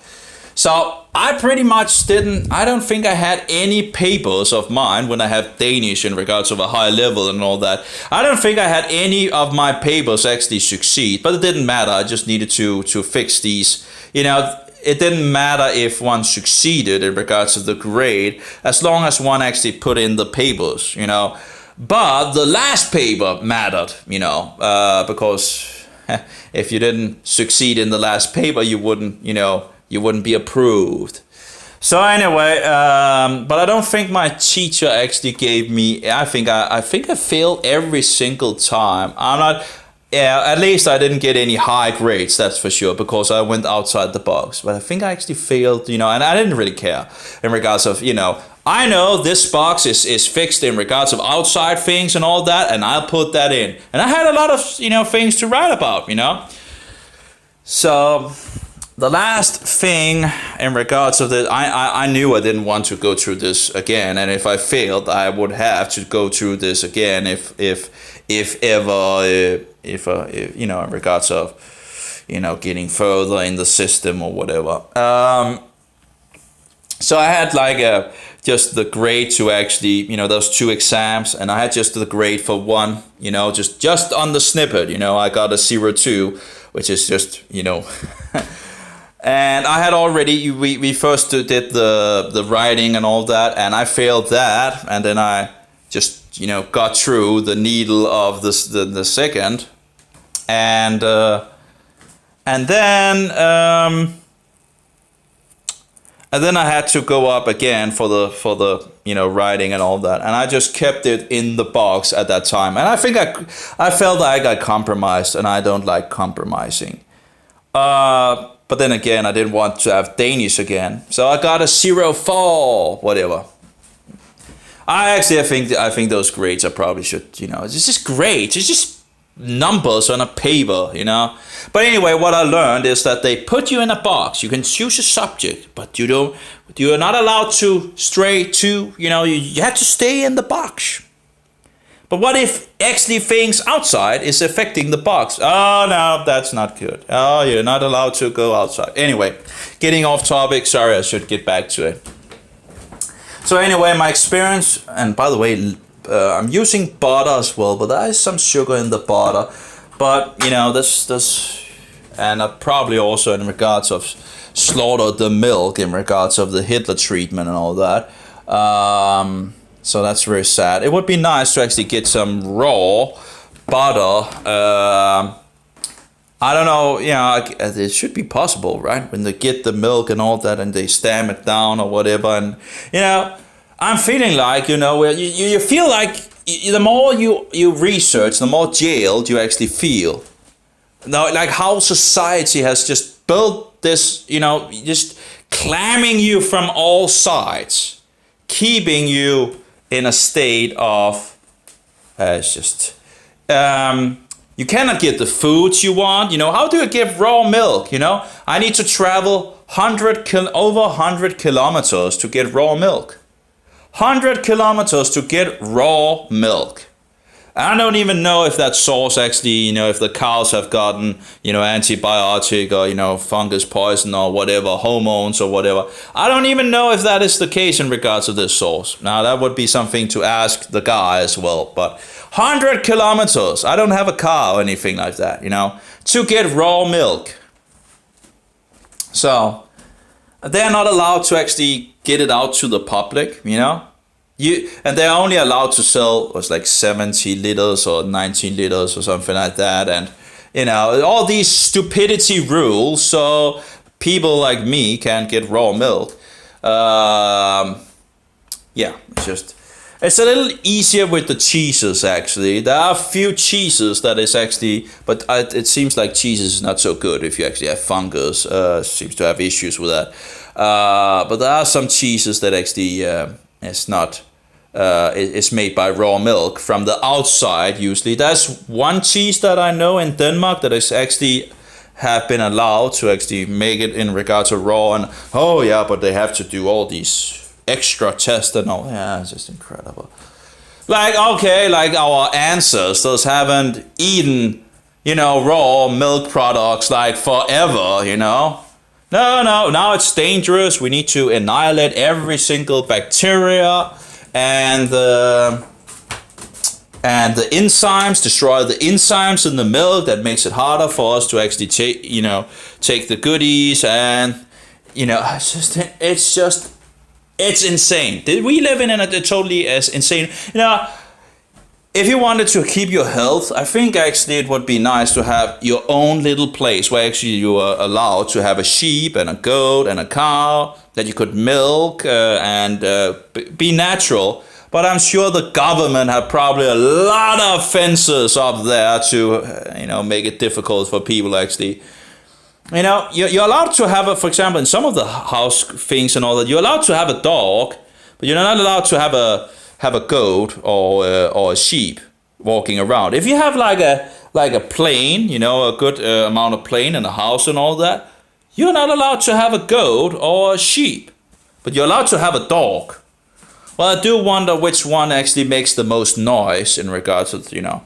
So I pretty much I don't think I had any papers of mine when I have Danish in regards of a high level and all that. I don't think I had any of my papers actually succeed, but it didn't matter. I just needed to fix these. It didn't matter if one succeeded in regards to the grade, as long as one actually put in the papers, But the last paper mattered, because if you didn't succeed in the last paper, you wouldn't be approved. So anyway, but I don't think my teacher actually gave me. I think I failed every single time. I'm not. Yeah, at least I didn't get any high grades. That's for sure, because I went outside the box. But I think I actually failed. And I didn't really care in regards of. I know this box is fixed in regards of outside things and all that, and I'll put that in. And I had a lot of things to write about. So the last thing in regards of this, I knew I didn't want to go through this again, and if I failed, I would have to go through this again if ever, in regards of getting further in the system or whatever. So I had like just the grade to actually, those 2 exams, and I had just the grade for one, just on the snippet, I got a 0.2, which is just, and I had already, we first did the writing and all that, and I failed that, and then I just, got through the needle of the second, and then I had to go up again for the writing and all that, and I just kept it in the box at that time, and I think I felt like I compromised, and I don't like compromising. But then again, I didn't want to have Danish again, so I got a 0.4, whatever. I think those grades I probably should, it's just grades, it's just numbers on a paper, But anyway, what I learned is that they put you in a box. You can choose a subject, but you're not allowed to stray to, you have to stay in the box. But what if actually things outside is affecting the box? Oh, no, that's not good. Oh, you're not allowed to go outside. Anyway, getting off topic. Sorry, I should get back to it. So anyway, my experience, and by the way, I'm using butter as well, but there is some sugar in the butter. But, this, and I probably also in regards of slaughtered the milk in regards of the Hitler treatment and all that. So that's very sad. It would be nice to actually get some raw butter. I don't know, it should be possible, right? When they get the milk and all that and they stamp it down or whatever. And, I'm feeling like, where you feel like the more you research, the more jailed you actually feel. Now, like how society has just built this, just clamming you from all sides, keeping you in a state of, it's just, you cannot get the foods you want. How do you get raw milk? I need to travel over 100 kilometers to get raw milk. 100 kilometers to get raw milk. I don't even know if that source actually, if the cows have gotten, antibiotic or, fungus poison or whatever, hormones or whatever. I don't even know if that is the case in regards to this source. Now, that would be something to ask the guy as well. But 100 kilometers, I don't have a car or anything like that, to get raw milk. So, they're not allowed to actually get it out to the public, and they're only allowed to sell, it was like 70 liters or 19 liters or something like that. And, all these stupidity rules, so people like me can't get raw milk. It's a little easier with the cheeses, actually. There are a few cheeses that is actually, but it seems like cheese is not so good if you actually have fungus. Seems to have issues with that. But there are some cheeses that actually it's not. It's made by raw milk from the outside. Usually, there's one cheese that I know in Denmark that is actually have been allowed to actually make it in regard to raw. And but they have to do all these extra tests and all. Yeah, it's just incredible. Like our ancestors haven't eaten, raw milk products like forever. No, now it's dangerous. We need to annihilate every single bacteria and the enzymes, destroy the enzymes in the milk that makes it harder for us to actually take the goodies. And it's insane. Did we live in a totally as insane, if you wanted to keep your health, I think actually it would be nice to have your own little place where actually you are allowed to have a sheep and a goat and a cow that you could milk and be natural. But I'm sure the government have probably a lot of fences up there to, make it difficult for people actually. You're allowed to have for example, in some of the house things and all that, you're allowed to have a dog, but you're not allowed to have a goat or a sheep walking around. If you have like a plane, a good amount of plane in a house and all that, you're not allowed to have a goat or a sheep, but you're allowed to have a dog. Well, I do wonder which one actually makes the most noise in regards to,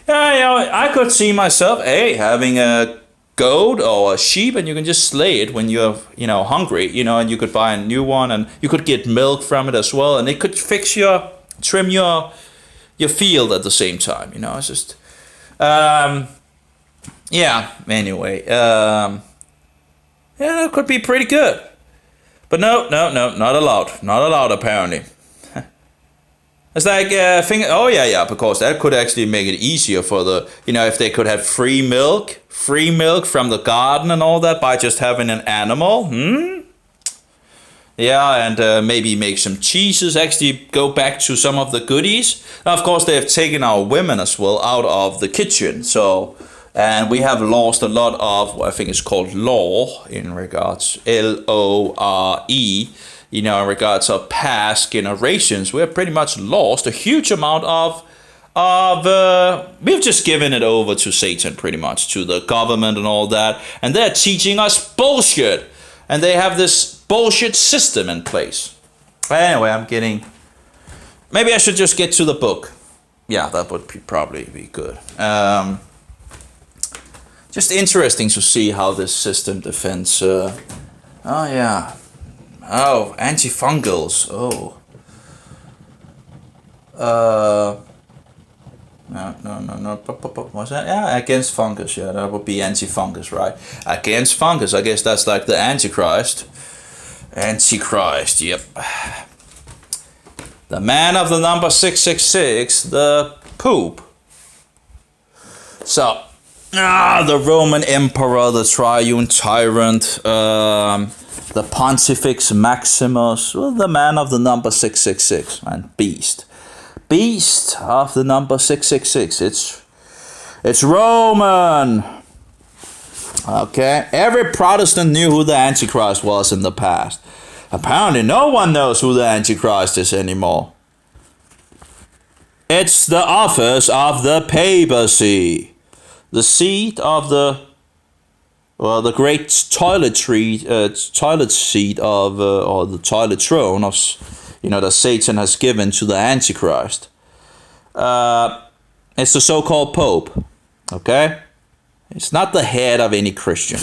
I could see myself, having a goat or a sheep, and you can just slay it when you're, hungry, and you could buy a new one, and you could get milk from it as well, and it could trim your field at the same time, it's just, anyway, it could be pretty good. But no, not allowed apparently. It's like, because that could actually make it easier for the, if they could have free milk from the garden and all that by just having an animal. Yeah, and maybe make some cheeses, actually go back to some of the goodies. Now, of course, they have taken our women as well out of the kitchen. So, and we have lost a lot of what I think is called law in regards, LORE, in regards of past generations. We have pretty much lost a huge amount of we've just given it over to Satan pretty much, to the government and all that. And they're teaching us bullshit. And they have this bullshit system in place. Anyway, maybe I should just get to the book. Yeah, that would probably be good. Just interesting to see how this system defends. Antifungals. No. What's that? Yeah, against fungus. Yeah, that would be anti-fungus, right? Against fungus. I guess that's like the Antichrist. Antichrist, yep. The man of the number 666, the Pope. So, the Roman Emperor, the Triune Tyrant, the Pontifex Maximus, the man of the number 666, and Beast. Beast of the number 666. It's Roman. Okay. Every Protestant knew who the Antichrist was in the past. Apparently no one knows who the Antichrist is anymore. It's the office of the papacy. The seat of the great toilet seat of, or the toilet throne of, that Satan has given to the Antichrist. It's the so-called Pope, okay? It's not the head of any Christian.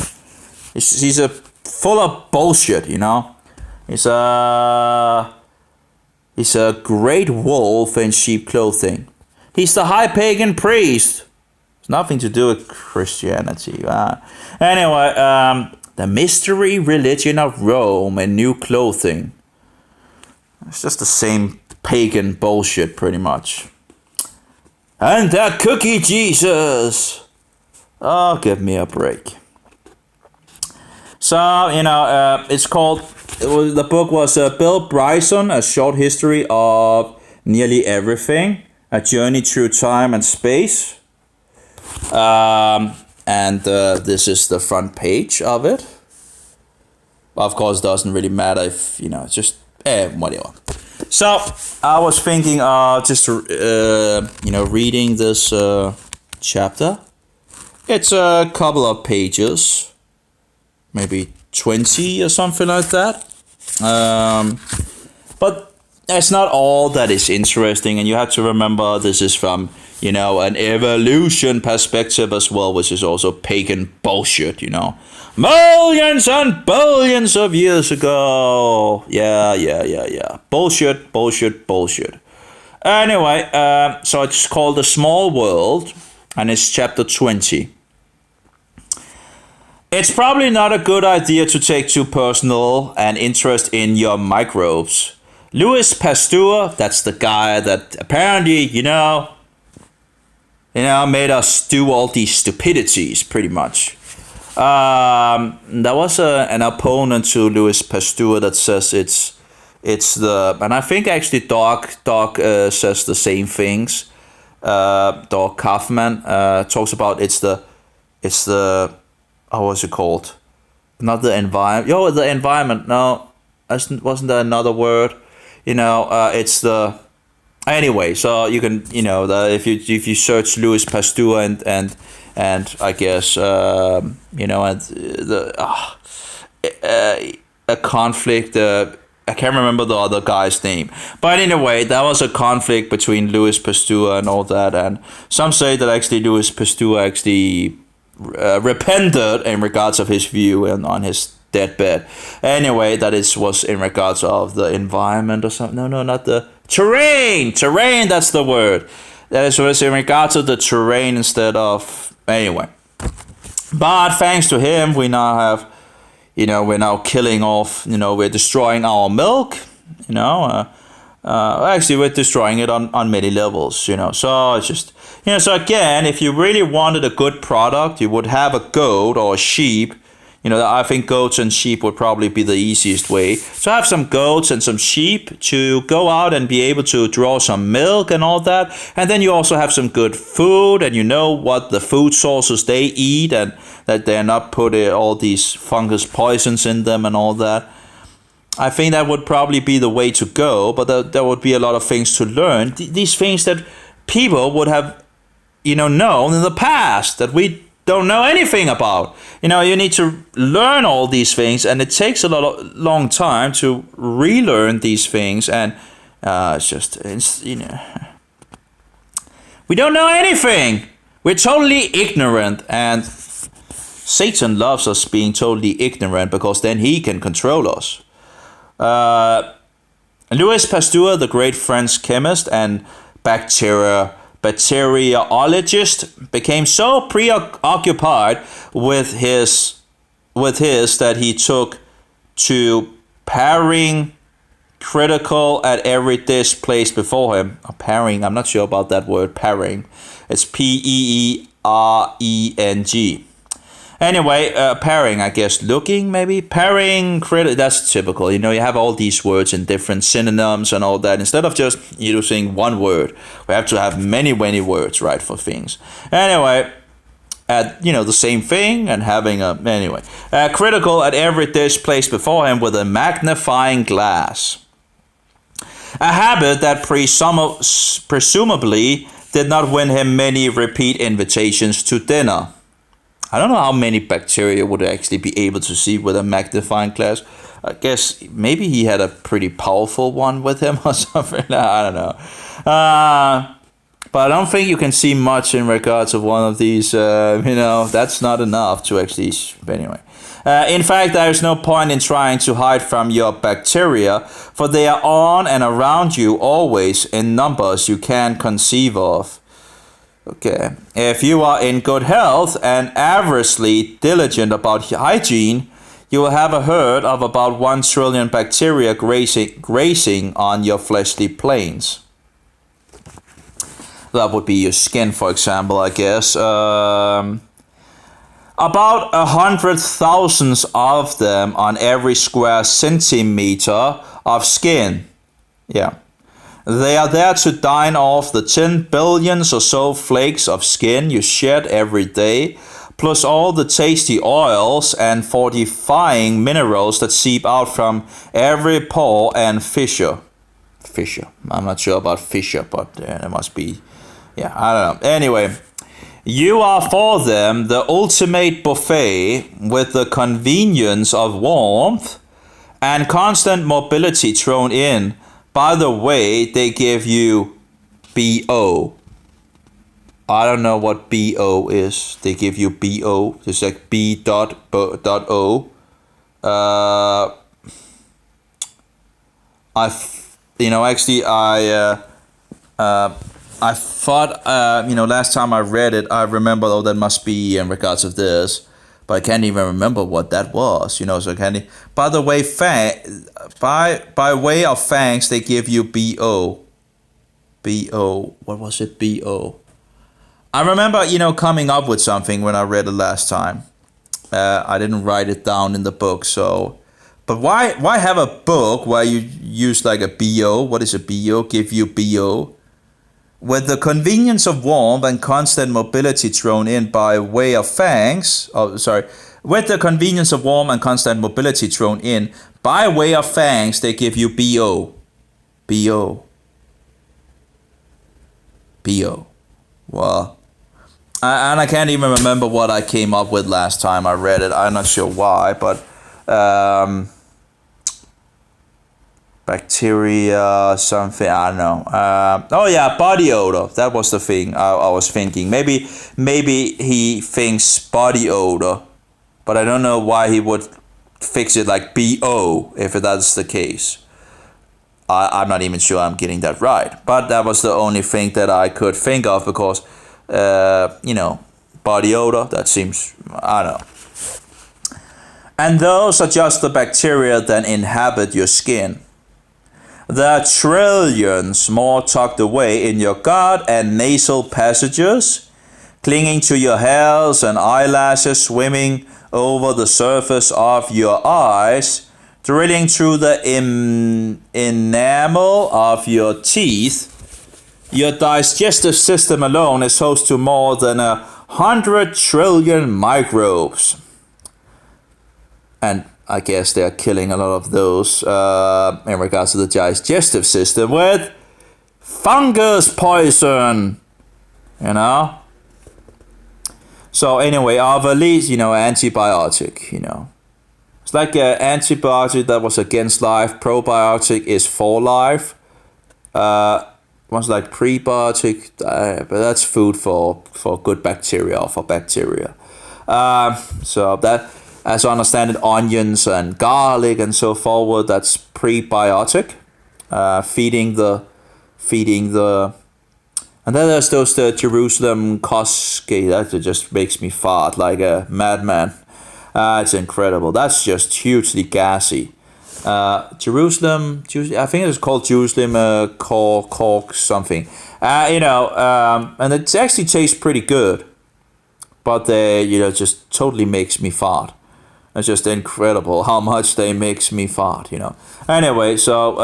He's full of bullshit, He's a great wolf in sheep clothing. He's the high pagan priest. It's nothing to do with Christianity. Anyway, the mystery religion of Rome in new clothing. It's just the same pagan bullshit, pretty much. And that cookie Jesus. Oh, give me a break. So, it's called, the book was Bill Bryson, A Short History of Nearly Everything, A Journey Through Time and Space. This is the front page of it. Of course, it doesn't really matter if, it's just, whatever. So, I was thinking of just, reading this chapter. It's a couple of pages, maybe 20 or something like that. But that's not all that is interesting, and you have to remember this is from, an evolution perspective as well, which is also pagan bullshit, Millions and billions of years ago. Yeah. Bullshit. Anyway, so it's called The Small World, and it's chapter 20. It's probably not a good idea to take too personal an interest in your microbes. Louis Pasteur, that's the guy that apparently, made us do all these stupidities, pretty much. There was an opponent to Louis Pasteur that says it's the, and I think actually Doc says the same things. Doc Kaufman talks about it's the how was it called? Not the environment. Yo, the environment. No, wasn't there another word? It's the. Anyway, so you can if you search Louis Pasteur and I guess and the a conflict. I can't remember the other guy's name, but anyway, that was a conflict between Louis Pasteur and all that, and some say that actually Louis Pasteur actually repented in regards of his view and on his deathbed. Anyway, that was in regards of the environment or something. No, not the terrain. Terrain, that's the word. That was in regards of the terrain instead of anyway. But thanks to him, we now have, we're now killing off. We're destroying our milk. Actually, we're destroying it on many levels. So it's just. So again, if you really wanted a good product, you would have a goat or a sheep. I think goats and sheep would probably be the easiest way. So have some goats and some sheep to go out and be able to draw some milk and all that. And then you also have some good food, and you know what the food sources they eat, and that they're not putting all these fungus poisons in them and all that. I think that would probably be the way to go, but there would be a lot of things to learn. These things that people would have known in the past that we don't know anything about. You need to learn all these things, and it takes a long time to relearn these things, and we don't know anything. We're totally ignorant, and Satan loves us being totally ignorant because then he can control us. Louis Pasteur, the great French chemist and bacteriologist, became so preoccupied with his that he took to parrying critical at every dish placed before him. Parrying, I'm not sure about that word, parrying. It's Peering. Anyway, parrying, I guess, looking, maybe. Parrying, that's typical. You have all these words in different synonyms and all that. Instead of just using one word, we have to have many words, right, for things. Anyway, the same thing and having critical at every dish placed before him with a magnifying glass. A habit that presumably did not win him many repeat invitations to dinner. I don't know how many bacteria would actually be able to see with a magnifying glass. I guess maybe he had a pretty powerful one with him or something. I don't know. But I don't think you can see much in regards of one of these. That's not enough to actually. Anyway. In fact, there is no point in trying to hide from your bacteria, for they are on and around you always in numbers you can't conceive of. Okay, if you are in good health and averagely diligent about hygiene, you will have a herd of about 1 trillion bacteria grazing on your fleshly planes. That would be your skin, for example, I guess. About 100,000 of them on every square centimeter of skin. Yeah. They are there to dine off the 10 billions or so flakes of skin you shed every day, plus all the tasty oils and fortifying minerals that seep out from every pore and fissure. I'm not sure about fissure, but it must be. Yeah, I don't know. Anyway, you are for them the ultimate buffet with the convenience of warmth and constant mobility thrown in. By the way, they give you BO. I don't know what BO is. They give you BO. It's like B.O. I thought, last time I read it, I remember, that must be in regards of this. But I can't even remember what that was, so by the way, by way of thanks, they give you BO. BO, what was it, BO? I remember, coming up with something when I read it last time. I didn't write it down in the book, so. But why have a book where you use like a BO? What is a BO? Give you BO. With the convenience of warmth and constant mobility thrown in by way of fangs. Oh, sorry. With the convenience of warmth and constant mobility thrown in by way of fangs, they give you BO. BO. BO. Well. And I can't even remember what I came up with last time I read it. I'm not sure why, but bacteria, something, I don't know. Oh yeah, body odor. That was the thing I was thinking. Maybe he thinks body odor, but I don't know why he would fix it like BO if that's the case. I'm not even sure I'm getting that right, but that was the only thing that I could think of because. Body odor, that seems, I don't know. And those are just the bacteria that inhabit your skin. There are trillions more tucked away in your gut and nasal passages, clinging to your hairs and eyelashes, swimming over the surface of your eyes, drilling through the enamel of your teeth. Your digestive system alone is host to more than 100 trillion microbes. And I guess they're killing a lot of those in regards to the digestive system with fungus poison, So anyway, of at least, antibiotic, It's like an antibiotic that was against life. Probiotic is for life. One's like prebiotic, but that's food for good bacteria or for bacteria. So that, as I understand it, onions and garlic and so forward, that's prebiotic, feeding the, and then there's those Jerusalem Koski, that just makes me fart like a madman. It's incredible. That's just hugely gassy. Jerusalem, I think it's called Jerusalem cork something. And it actually tastes pretty good, but they, just totally makes me fart. It's just incredible how much they makes me fart. Anyway, so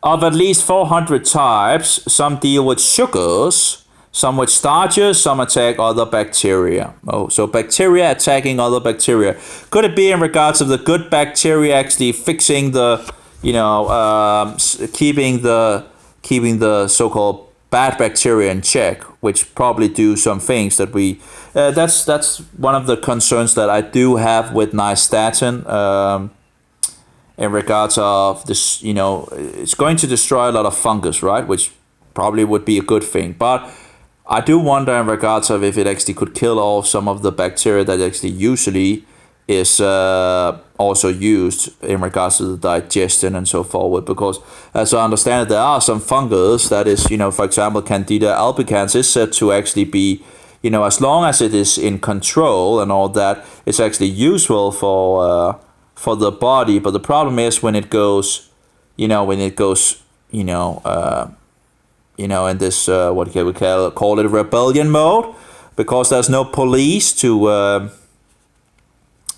of at least 400 types, some deal with sugars. Some with starches, some attack other bacteria. Oh, so bacteria attacking other bacteria. Could it be in regards of the good bacteria actually fixing the, keeping the so-called bad bacteria in check, which probably do some things that we. That's one of the concerns that I do have with nystatin. In regards of this, it's going to destroy a lot of fungus, right? Which probably would be a good thing, but. I do wonder in regards of if it actually could kill off some of the bacteria that actually usually is also used in regards to the digestion and so forward. Because as I understand it, there are some fungus that is, for example, Candida albicans is said to actually be, as long as it is in control and all that, it's actually useful for the body. But the problem is when it goes, in this, what can we call it, rebellion mode, because there's no police to,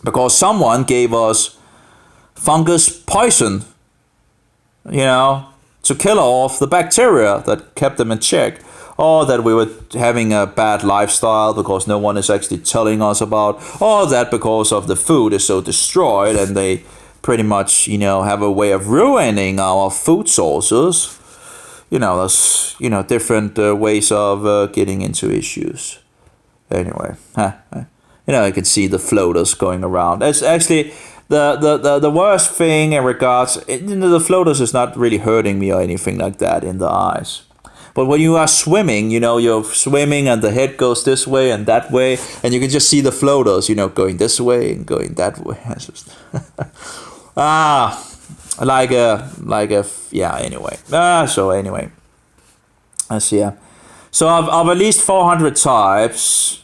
because someone gave us fungus poison, to kill off the bacteria that kept them in check, or that we were having a bad lifestyle because no one is actually telling us about, or that because of the food is so destroyed and they pretty much, have a way of ruining our food sources. There's, different ways of getting into issues. Anyway, I can see the floaters going around. It's actually the worst thing in regards, the floaters is not really hurting me or anything like that in the eyes. But when you are swimming, you're swimming and the head goes this way and that way, and you can just see the floaters, going this way and going that way. Anyway. So anyway. Let's see. So of at least 400 types,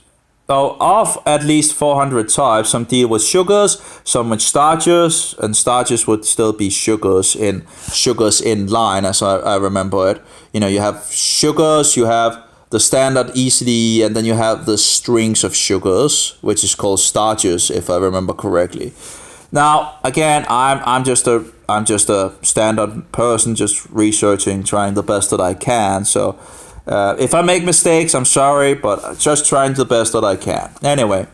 some deal with sugars, some with starches, and starches would still be sugars in line, as I remember it. You have sugars, you have the standard easily, and then you have the strings of sugars, which is called starches, if I remember correctly. Now, again, I'm just a standard person, just researching, trying the best that I can. So, if I make mistakes, I'm sorry, but just trying the best that I can. Anyway,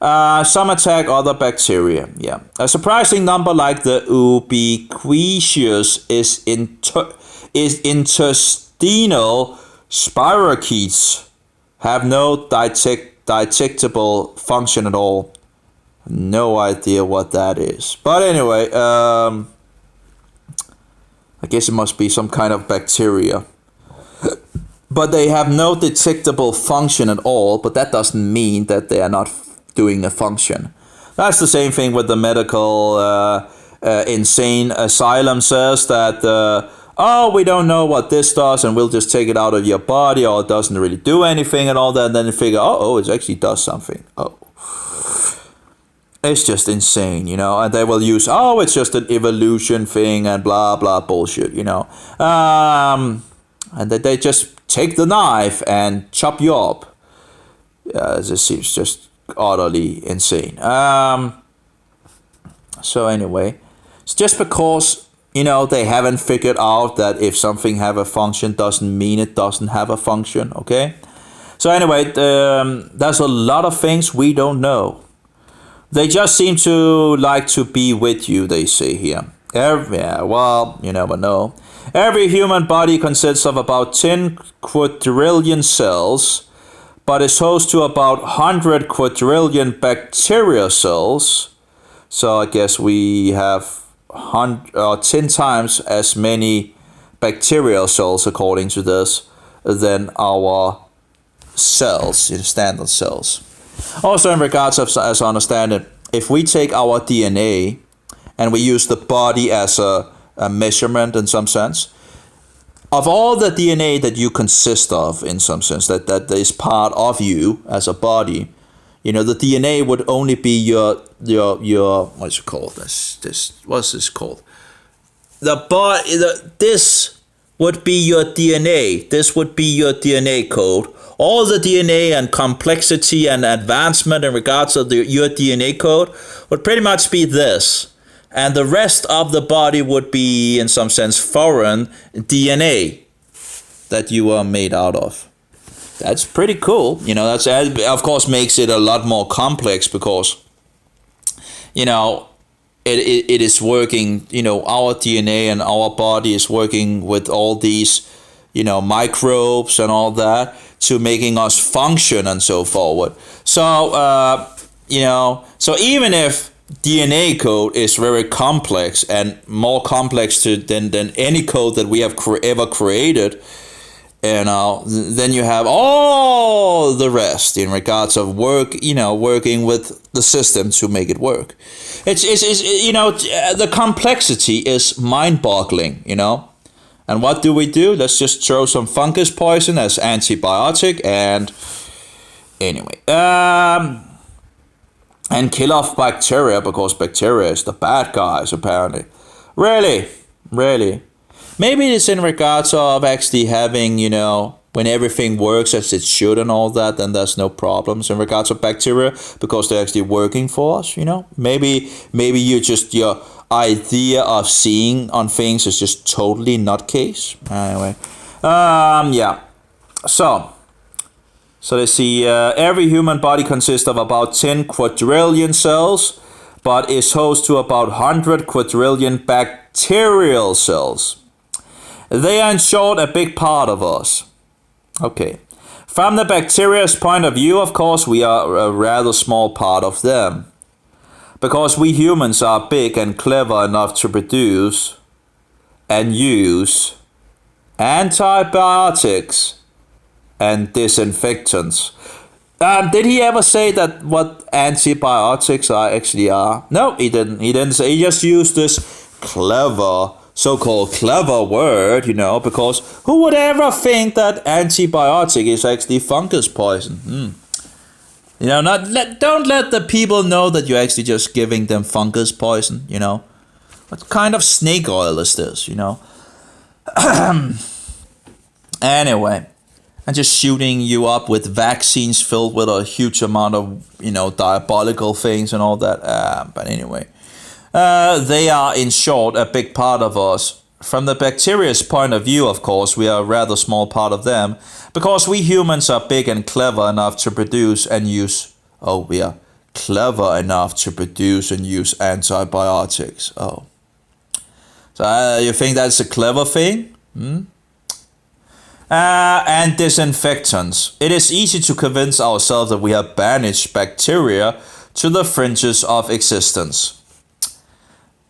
some attack other bacteria. Yeah, a surprising number, like the ubiquitous, is intestinal spirochetes, have no detectable function at all. No idea what that is. But anyway, I guess it must be some kind of bacteria. But they have no detectable function at all, but that doesn't mean that they are not doing a function. That's the same thing with the medical insane asylum says that, oh, we don't know what this does, and we'll just take it out of your body, or it doesn't really do anything and all that, and then you figure, oh, it actually does something. Oh. It's just insane, you know, and they will use, oh, it's just an evolution thing and blah, blah, bullshit, you know. And they just take the knife and chop you up. This seems just utterly insane. So anyway, it's just because, you know, they haven't figured out that if something have a function doesn't mean it doesn't have a function, okay? So anyway, there's a lot of things we don't know. They just seem to like to be with you, they say here. Yeah, well, you never know. Every human body consists of about 10 quadrillion cells, but is host to about 100 quadrillion bacteria cells. So I guess we have 10 times as many bacterial cells, according to this, than our cells, standard cells. Also, in regards of, as I understand it, if we take our DNA and we use the body as a measurement in some sense, of all the DNA that you consist of, in some sense, that is part of you as a body, you know, the DNA would only be your what's it called? What's this called? This would be your DNA. This would be your DNA code. All the DNA and complexity and advancement in regards to your DNA code would pretty much be this. And the rest of the body would be, in some sense, foreign DNA that you are made out of. That's pretty cool. You know, that's, of course, makes it a lot more complex because, you know, it is working, you know, our DNA and our body is working with all these, you know, microbes and all that to making us function and so forward. So, you know, so even if DNA code is very complex and more complex than any code that we have ever created, you know, then you have all the rest in regards of work, you know, working with the system to make it work. It's you know, the complexity is mind-boggling, you know. And what do? Let's just throw some fungus poison as antibiotic and anyway, and kill off bacteria because bacteria is the bad guys apparently. Really? Maybe it's in regards of actually having, you know, when everything works as it should and all that, then there's no problems in regards of bacteria because they're actually working for us, you know. Maybe you just your idea of seeing on things is just totally not case. Anyway, yeah. So let's see. Every human body consists of about 10 quadrillion cells, but is host to about 100 quadrillion bacterial cells. They are in short a big part of us. Okay. From the bacteria's point of view, of course, we are a rather small part of them. Because we humans are big and clever enough to produce and use antibiotics and disinfectants. Did he ever say that what antibiotics actually are? No, he didn't. He didn't say. He just used this clever, so-called clever word, you know, because who would ever think that antibiotic is actually fungus poison? You know, don't let the people know that you're actually just giving them fungus poison, you know. What kind of snake oil is this, you know? Anyway, and just shooting you up with vaccines filled with a huge amount of, diabolical things and all that. But anyway, they are, in short, a big part of us. From the bacteria's point of view, of course, we are a rather small part of them, because we humans are big and clever enough to produce and use. Oh, we are clever enough to produce and use antibiotics. Oh. So you think that's a clever thing? And disinfectants. It is easy to convince ourselves that we have banished bacteria to the fringes of existence.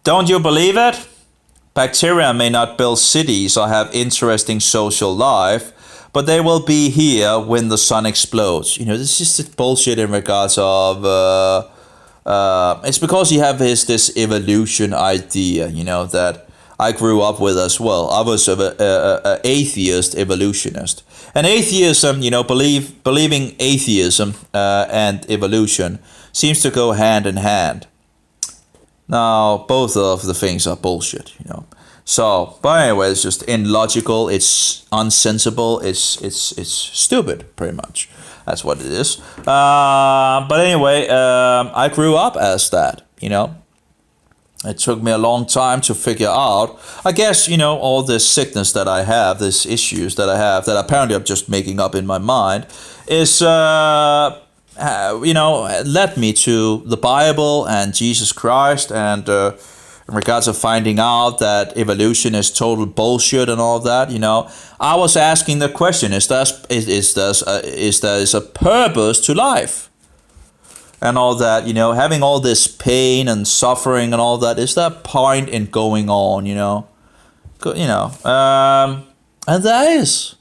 Don't you believe it? Bacteria may not build cities or have interesting social life, but they will be here when the sun explodes. This is just bullshit in regards of... it's because you have this evolution idea, that I grew up with as well. I was an atheist evolutionist. And atheism, believing atheism and evolution seems to go hand in hand. Now, both of the things are bullshit, So, but anyway, it's just illogical, it's unsensible, it's stupid, pretty much. That's what it is. But anyway, I grew up as that, It took me a long time to figure out, I guess, all this sickness that I have, these issues that I have, that apparently I'm just making up in my mind, is, led me to the Bible and Jesus Christ, and in regards of finding out that evolution is total bullshit and all that, I was asking the question, is there a purpose to life? And all that, having all this pain and suffering and all that, is there a point in going on, and there is.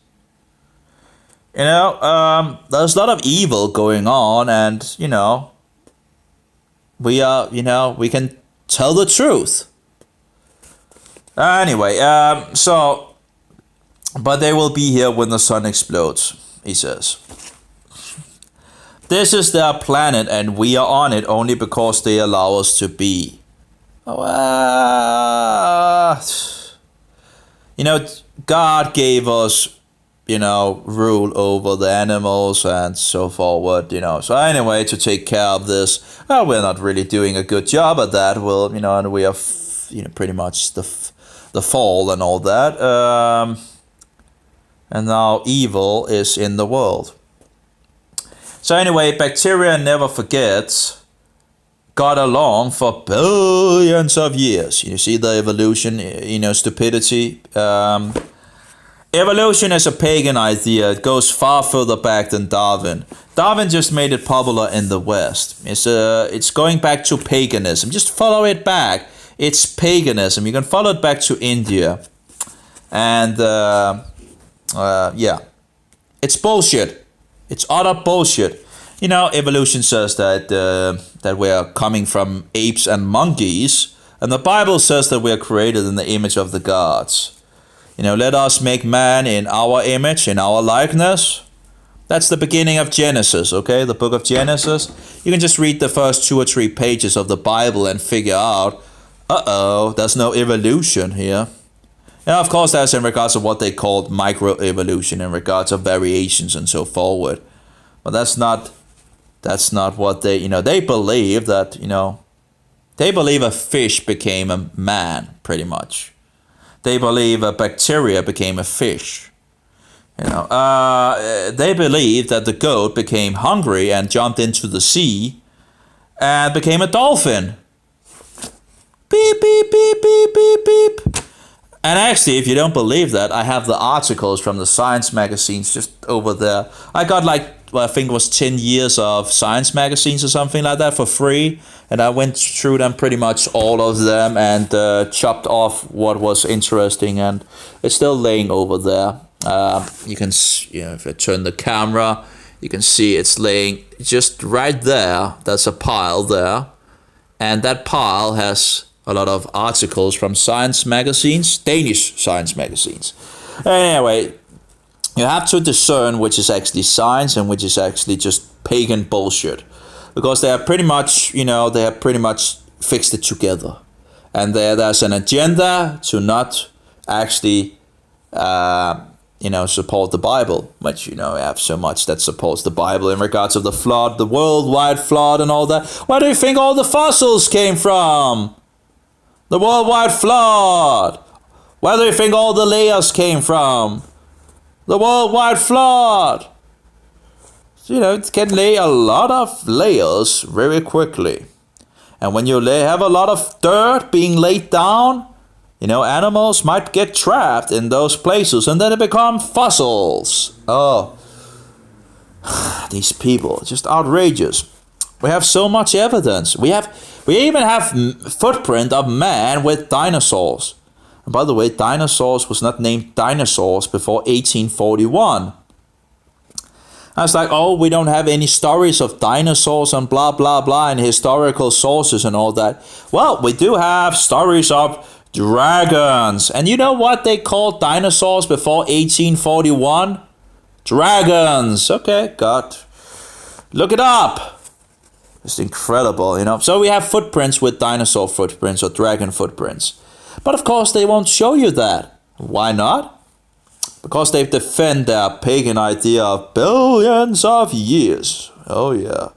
There's a lot of evil going on, and, we are, we can tell the truth. Anyway, but they will be here when the sun explodes, he says. This is their planet, and we are on it only because they allow us to be. God gave us, rule over the animals and so forward, So anyway, to take care of this, we're not really doing a good job at that. Well, and we are, pretty much the fall and all that. And now evil is in the world. So anyway, bacteria never forgets, got along for billions of years. You see the evolution, stupidity. Evolution is a pagan idea. It goes far further back than Darwin. Darwin just made it popular in the West. It's going back to paganism. Just follow it back. It's paganism. You can follow it back to India. And it's bullshit. It's utter bullshit. Evolution says that we are coming from apes and monkeys, and the Bible says that we are created in the image of the gods. Let us make man in our image, in our likeness. That's the beginning of Genesis, okay? The book of Genesis. You can just read the first 2 or 3 pages of the Bible and figure out, there's no evolution here. Now, of course, that's in regards to what they called microevolution, in regards of variations and so forward. But that's not what they believe that, they believe a fish became a man, pretty much. They believe a bacteria became a fish. They believe that the goat became hungry and jumped into the sea and became a dolphin. Beep, beep, beep, beep, beep, beep. And actually, if you don't believe that, I have the articles from the science magazines just over there. I got I think it was 10 years of science magazines or something like that for free. And I went through them, pretty much all of them, and chopped off what was interesting. And it's still laying over there. You can, if I turn the camera, you can see it's laying just right there. There's a pile there. And that pile has a lot of articles from science magazines, Danish science magazines. Anyway, you have to discern which is actually science and which is actually just pagan bullshit. Because they are pretty much, they have pretty much fixed it together. And there's an agenda to not actually, support the Bible, which, we have so much that supports the Bible in regards of the flood, the worldwide flood and all that. Where do you think all the fossils came from? The worldwide flood. Where do you think all the layers came from? The worldwide flood. So, it can lay a lot of layers very quickly. And when you have a lot of dirt being laid down, animals might get trapped in those places and then they become fossils. Oh, these people, just outrageous. We have so much evidence. We even have footprint of man with dinosaurs. And by the way, dinosaurs was not named dinosaurs before 1841. I was like, we don't have any stories of dinosaurs and blah, blah, blah, and historical sources and all that. Well, we do have stories of dragons. And you know what they called dinosaurs before 1841? Dragons. Okay, God. Look it up. It's incredible, So we have footprints with dinosaur footprints or dragon footprints. But of course, they won't show you that. Why not? Because they defend their pagan idea of billions of years. Oh yeah.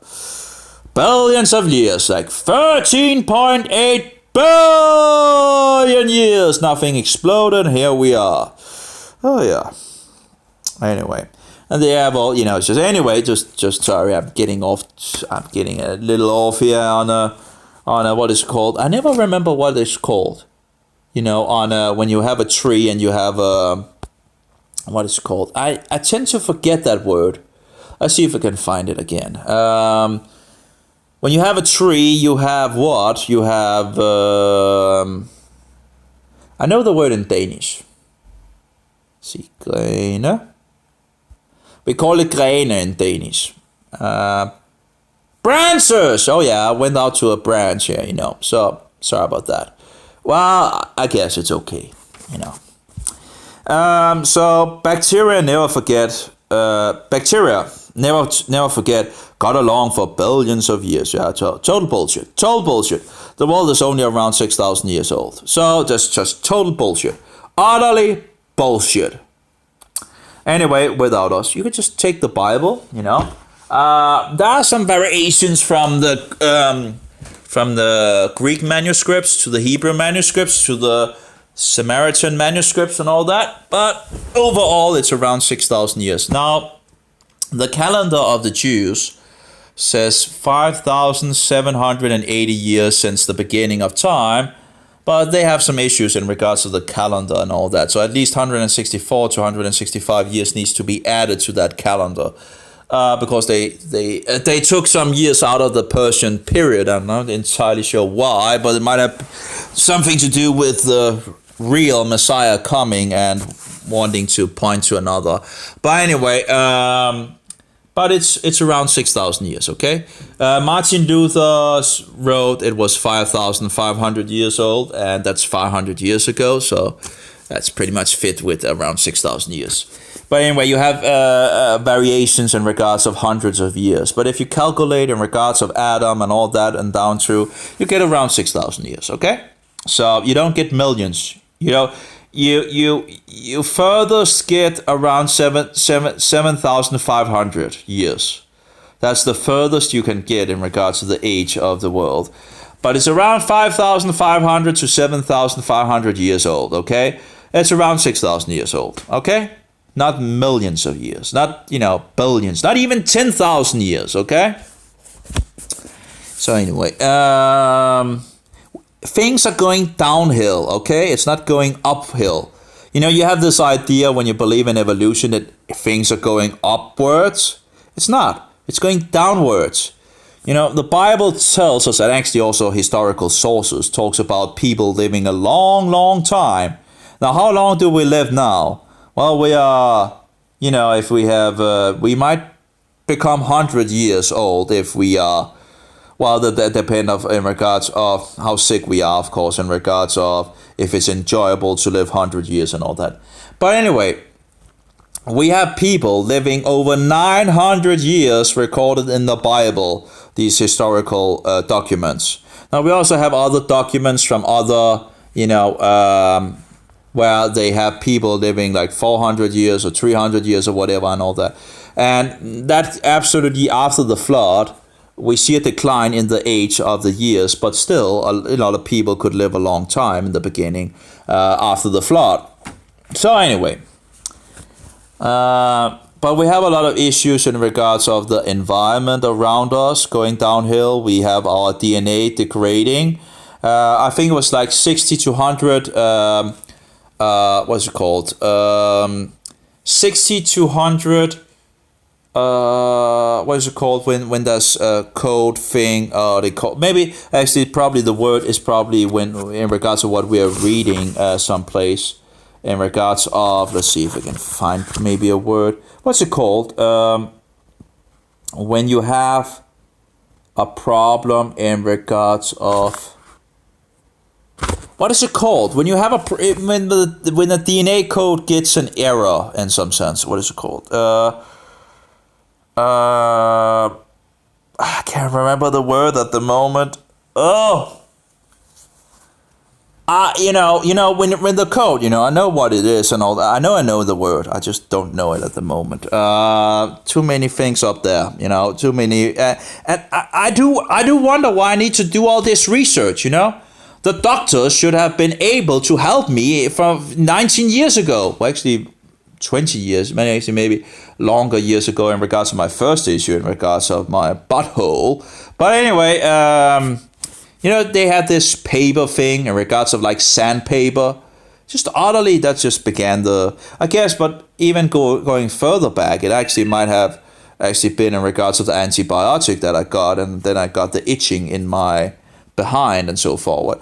Billions of years, like 13.8 billion years. Nothing exploded, here we are. Oh yeah. Anyway. And they have all, just sorry, I'm getting a little off here on what is called. I never remember what it's called. When you have a tree and you have what is it called? I tend to forget that word. Let's see if I can find it again. When you have a tree, you have what? You have... I know the word in Danish. See, grene. We call it grene in Danish. Branches! Oh yeah, I went out to a branch here, So, sorry about that. Well, I guess it's okay, So bacteria never forget. Never forget. Got along for billions of years. Yeah, total bullshit. Total bullshit. The world is only around 6,000 years old. So that's just total bullshit. Utterly bullshit. Anyway, without us, you could just take the Bible. There are some variations from the Greek manuscripts to the Hebrew manuscripts to the Samaritan manuscripts and all that, but overall it's around 6,000 years. Now, the calendar of the Jews says 5,780 years since the beginning of time, but they have some issues in regards to the calendar and all that. So at least 164 to 165 years needs to be added to that calendar. Because they took some years out of the Persian period. I'm not entirely sure why, but it might have something to do with the real Messiah coming and wanting to point to another. But anyway, but it's around 6,000 years, okay? Martin Luther wrote it was 5,500 years old, and that's 500 years ago, so that's pretty much fit with around 6,000 years. But anyway, you have variations in regards of hundreds of years. But if you calculate in regards of Adam and all that and down through, you get around 6,000 years, okay? So you don't get millions. You furthest get around 7,500 years. That's the furthest you can get in regards to the age of the world. But it's around 5,500 to 7,500 years old, okay? It's around 6,000 years old, okay? Not millions of years, not, billions, not even 10,000 years, okay? So anyway, things are going downhill, okay? It's not going uphill. You have this idea when you believe in evolution that things are going upwards. It's not. It's going downwards. The Bible tells us, and actually also historical sources, talks about people living a long, long time. Now, how long do we live now? Well, we are, if we have, we might become 100 years old if we are, well, that depends in regards of how sick we are, of course, in regards of if it's enjoyable to live 100 years and all that. But anyway, we have people living over 900 years recorded in the Bible, these historical documents. Now, we also have other documents from other, where they have people living like 400 years or 300 years or whatever and all that. And that absolutely after the flood, we see a decline in the age of the years, but still a lot of people could live a long time in the beginning after the flood. So anyway, but we have a lot of issues in regards of the environment around us going downhill. We have our DNA degrading. I think it was like 60 to 100, what's it called? 60 to 100, what is it called when there's a code thing? They call, maybe actually probably the word is probably when in regards to what we are reading someplace. In regards of, let's see if I can find maybe a word. What's it called? When you have a problem in regards of, what is it called? When you have when the DNA code gets an error in some sense. What is it called? I can't remember the word at the moment. Oh. When the code, I know what it is and all that. I know the word. I just don't know it at the moment. Too many things up there, too many. And I do wonder why I need to do all this research, The doctors should have been able to help me from 19 years ago. Well, actually, 20 years, maybe longer years ago in regards to my first issue, in regards of my butthole. But anyway, they had this paper thing in regards of like sandpaper. Just utterly, that just began I guess, but even going further back, it actually might have actually been in regards of the antibiotic that I got, and then I got the itching in my behind and so forward.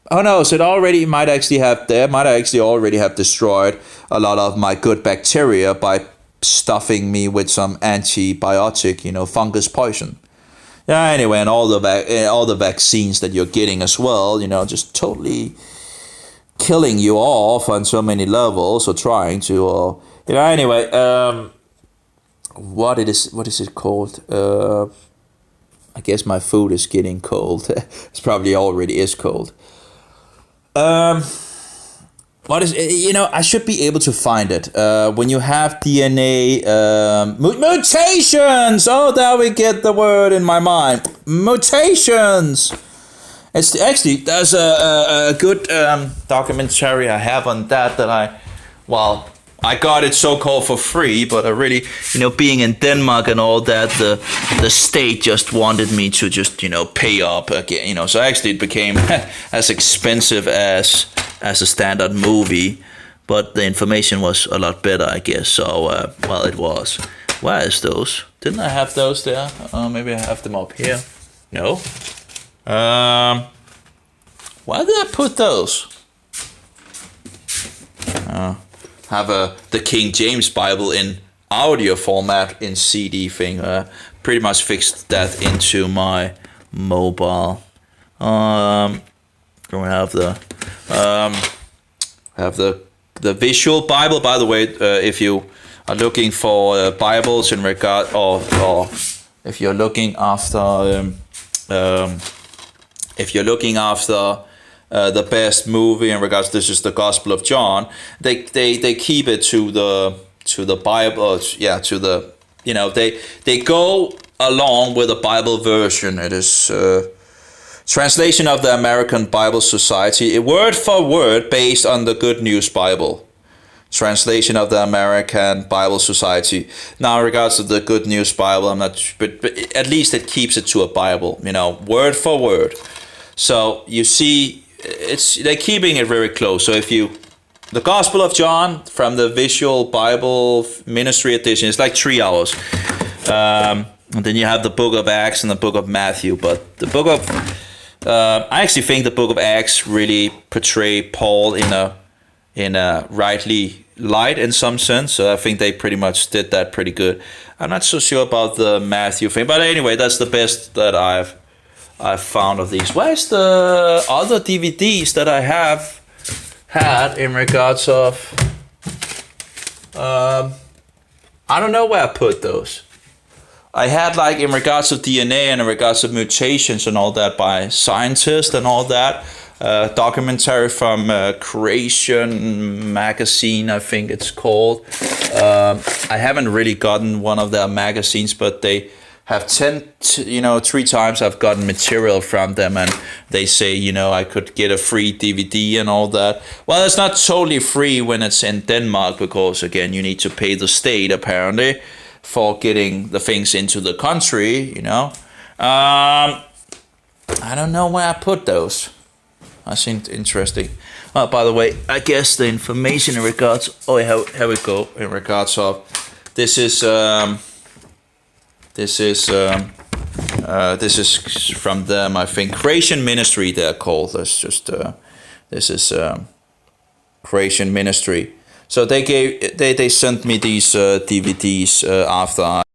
Who knows? It might actually already have destroyed a lot of my good bacteria by stuffing me with some antibiotic, fungus poison. Yeah, anyway, and all the vaccines that you're getting as well, just totally killing you off on so many levels, or trying to, anyway, what is it called? I guess my food is getting cold. It's probably already is cold. What is I should be able to find it. When you have DNA mutations. Oh, there we get the word in my mind. Mutations. It's actually there's a good documentary I have on that I got it so-called for free, but I really, being in Denmark and all that, the state just wanted me to just, pay up again, so actually it became as expensive as a standard movie, but the information was a lot better, I guess, so, it was. Where is those? Didn't I have those there? Maybe I have them up here. No? Why did I put those? Have the King James Bible in audio format in CD thing. Pretty much fixed that into my mobile. Going to have the visual Bible. By the way, if you are looking for Bibles in regard, or if you're looking after the best movie in regards, this is the Gospel of John. They keep it to the Bible, they go along with the Bible version. It is translation of the American Bible Society, word for word based on the Good News Bible. Translation of the American Bible Society. Now, in regards to the Good News Bible, I'm not, but at least it keeps it to a Bible, word for word. So you see, they're keeping it very close. So the Gospel of John from the Visual Bible Ministry Edition, it's like 3 hours. And then you have the Book of Acts and the Book of Matthew. But the Book of, I actually think the Book of Acts really portray Paul in a rightly light in some sense. So I think they pretty much did that pretty good. I'm not so sure about the Matthew thing, but anyway, that's the best that I've found of these. Where's the other DVDs that I have had in regards of? I don't know where I put those. I had in regards of DNA and in regards of mutations and all that by scientists and all that. documentary from Creation magazine, I think it's called. I haven't really gotten one of their magazines, but they have 3 times I've gotten material from them, and they say, I could get a free DVD and all that. Well, it's not totally free when it's in Denmark, because again, you need to pay the state apparently for getting the things into the country, I don't know where I put those. I seemed interesting. By the way, I guess the information in regards. Oh, here we go. In regards of this is from them. I think Creation Ministry. They're called. That's just this is Creation Ministry. So they sent me these DVDs after